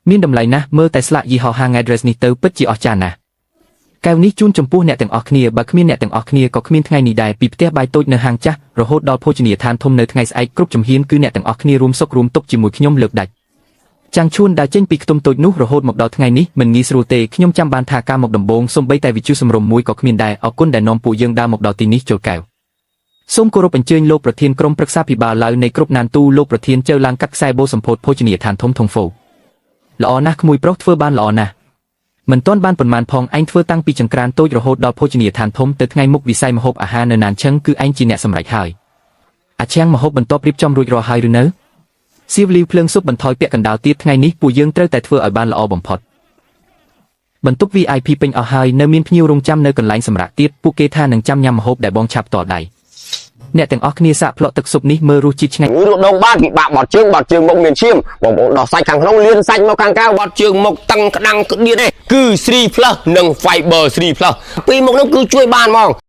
មានតម្លៃណាស់មើលតែស្លាកយីហោហាង address នេះទៅពិតជាអស្ចារ្យណាស់កែវនេះជូនចំពោះអ្នកទាំងអស់គ្នាបើគ្មានអ្នកទាំងអស់គ្នាក៏គ្មានថ្ងៃនេះដែរពីផ្ទះបាយតូចនៅហាងចាស់រហូតដល់ភោជនីយដ្ឋានធំនៅថ្ងៃស្អែកគ្រប់ជំហានគឺអ្នកទាំងអស់គ្នារួមសុខរួមទុក្ខជាមួយខ្ញុំលើកដាច់ចាំងឈួនដើរចេញពីខ្ទមតូចនោះរហូតមកដល់ថ្ងៃនេះមិនងាយស្រួលទេខ្ញុំចាំបានថាការមកដំបូងសំបីតែវិទ្យុសំរុំមួយក៏គ្មានដែរអរគុណដែលនាំពួកយើងដើរមកដល់ទីនេះចូលកែវសូមគោរពអញ្ជើញលោកប្រធានក្រុមប្រឹក្សាភិបាលឡើយនៃគ្រប់ណានទូលោកប្រធានចៅឡើងកាត់ខ្សែបូសម្ពោធភោជនីយដ្ឋានធំថងហ្វូល្អណាស់ក្មួយប្រុសធ្វើបានល្អណាស់មិនទាន់បានប៉ុន្មានផងឯងធ្វើតាំងពីចង្ក្រានតូចរហូតដល់ភោជនីយដ្ឋានធំទៅថ្ងៃមុខវិស័យម្ហូបអាហារនៅណានឈឹងគឺឯងជាអ្នកសម្រេចហើយអាឆាំងម្ហូបបន្ទាប់រៀបចំរួចរាល់ហើយឬនៅសៀវលីវភ្លើងស៊ុបបន្ថយពាក់កណ្ដាលទៀតថ្ងៃនេះពួកយើងត្រូវតែធ្វើឲ្យបានល្អបំផុតបន្ទប់ VIP ពេញអស់ហើយនៅមានភ្ញៀវរងចាំនៅកន្លែងសម្រាប់ទៀតពួកគេថានឹងចាំញ៉ាំម្ហូបដែលបងឆាប់តដៃ អ្នកទាំងអស់គ្នាសាកប្លក់ទឹកស៊ុបនេះមើលរសជាតិឆ្ងាញ់ រដងបានពិបាកបត់ជើងមុខមានឈាមបងប្អូនដោះសាច់ខាងក្នុងលៀនសាច់មកខាងក្រៅបត់ជើងមុខតឹងក្តាំងក្តៀតទេគឺ 3+ និង Fiber 3+ ពីរមុខនោះគឺជួយបានហ្មង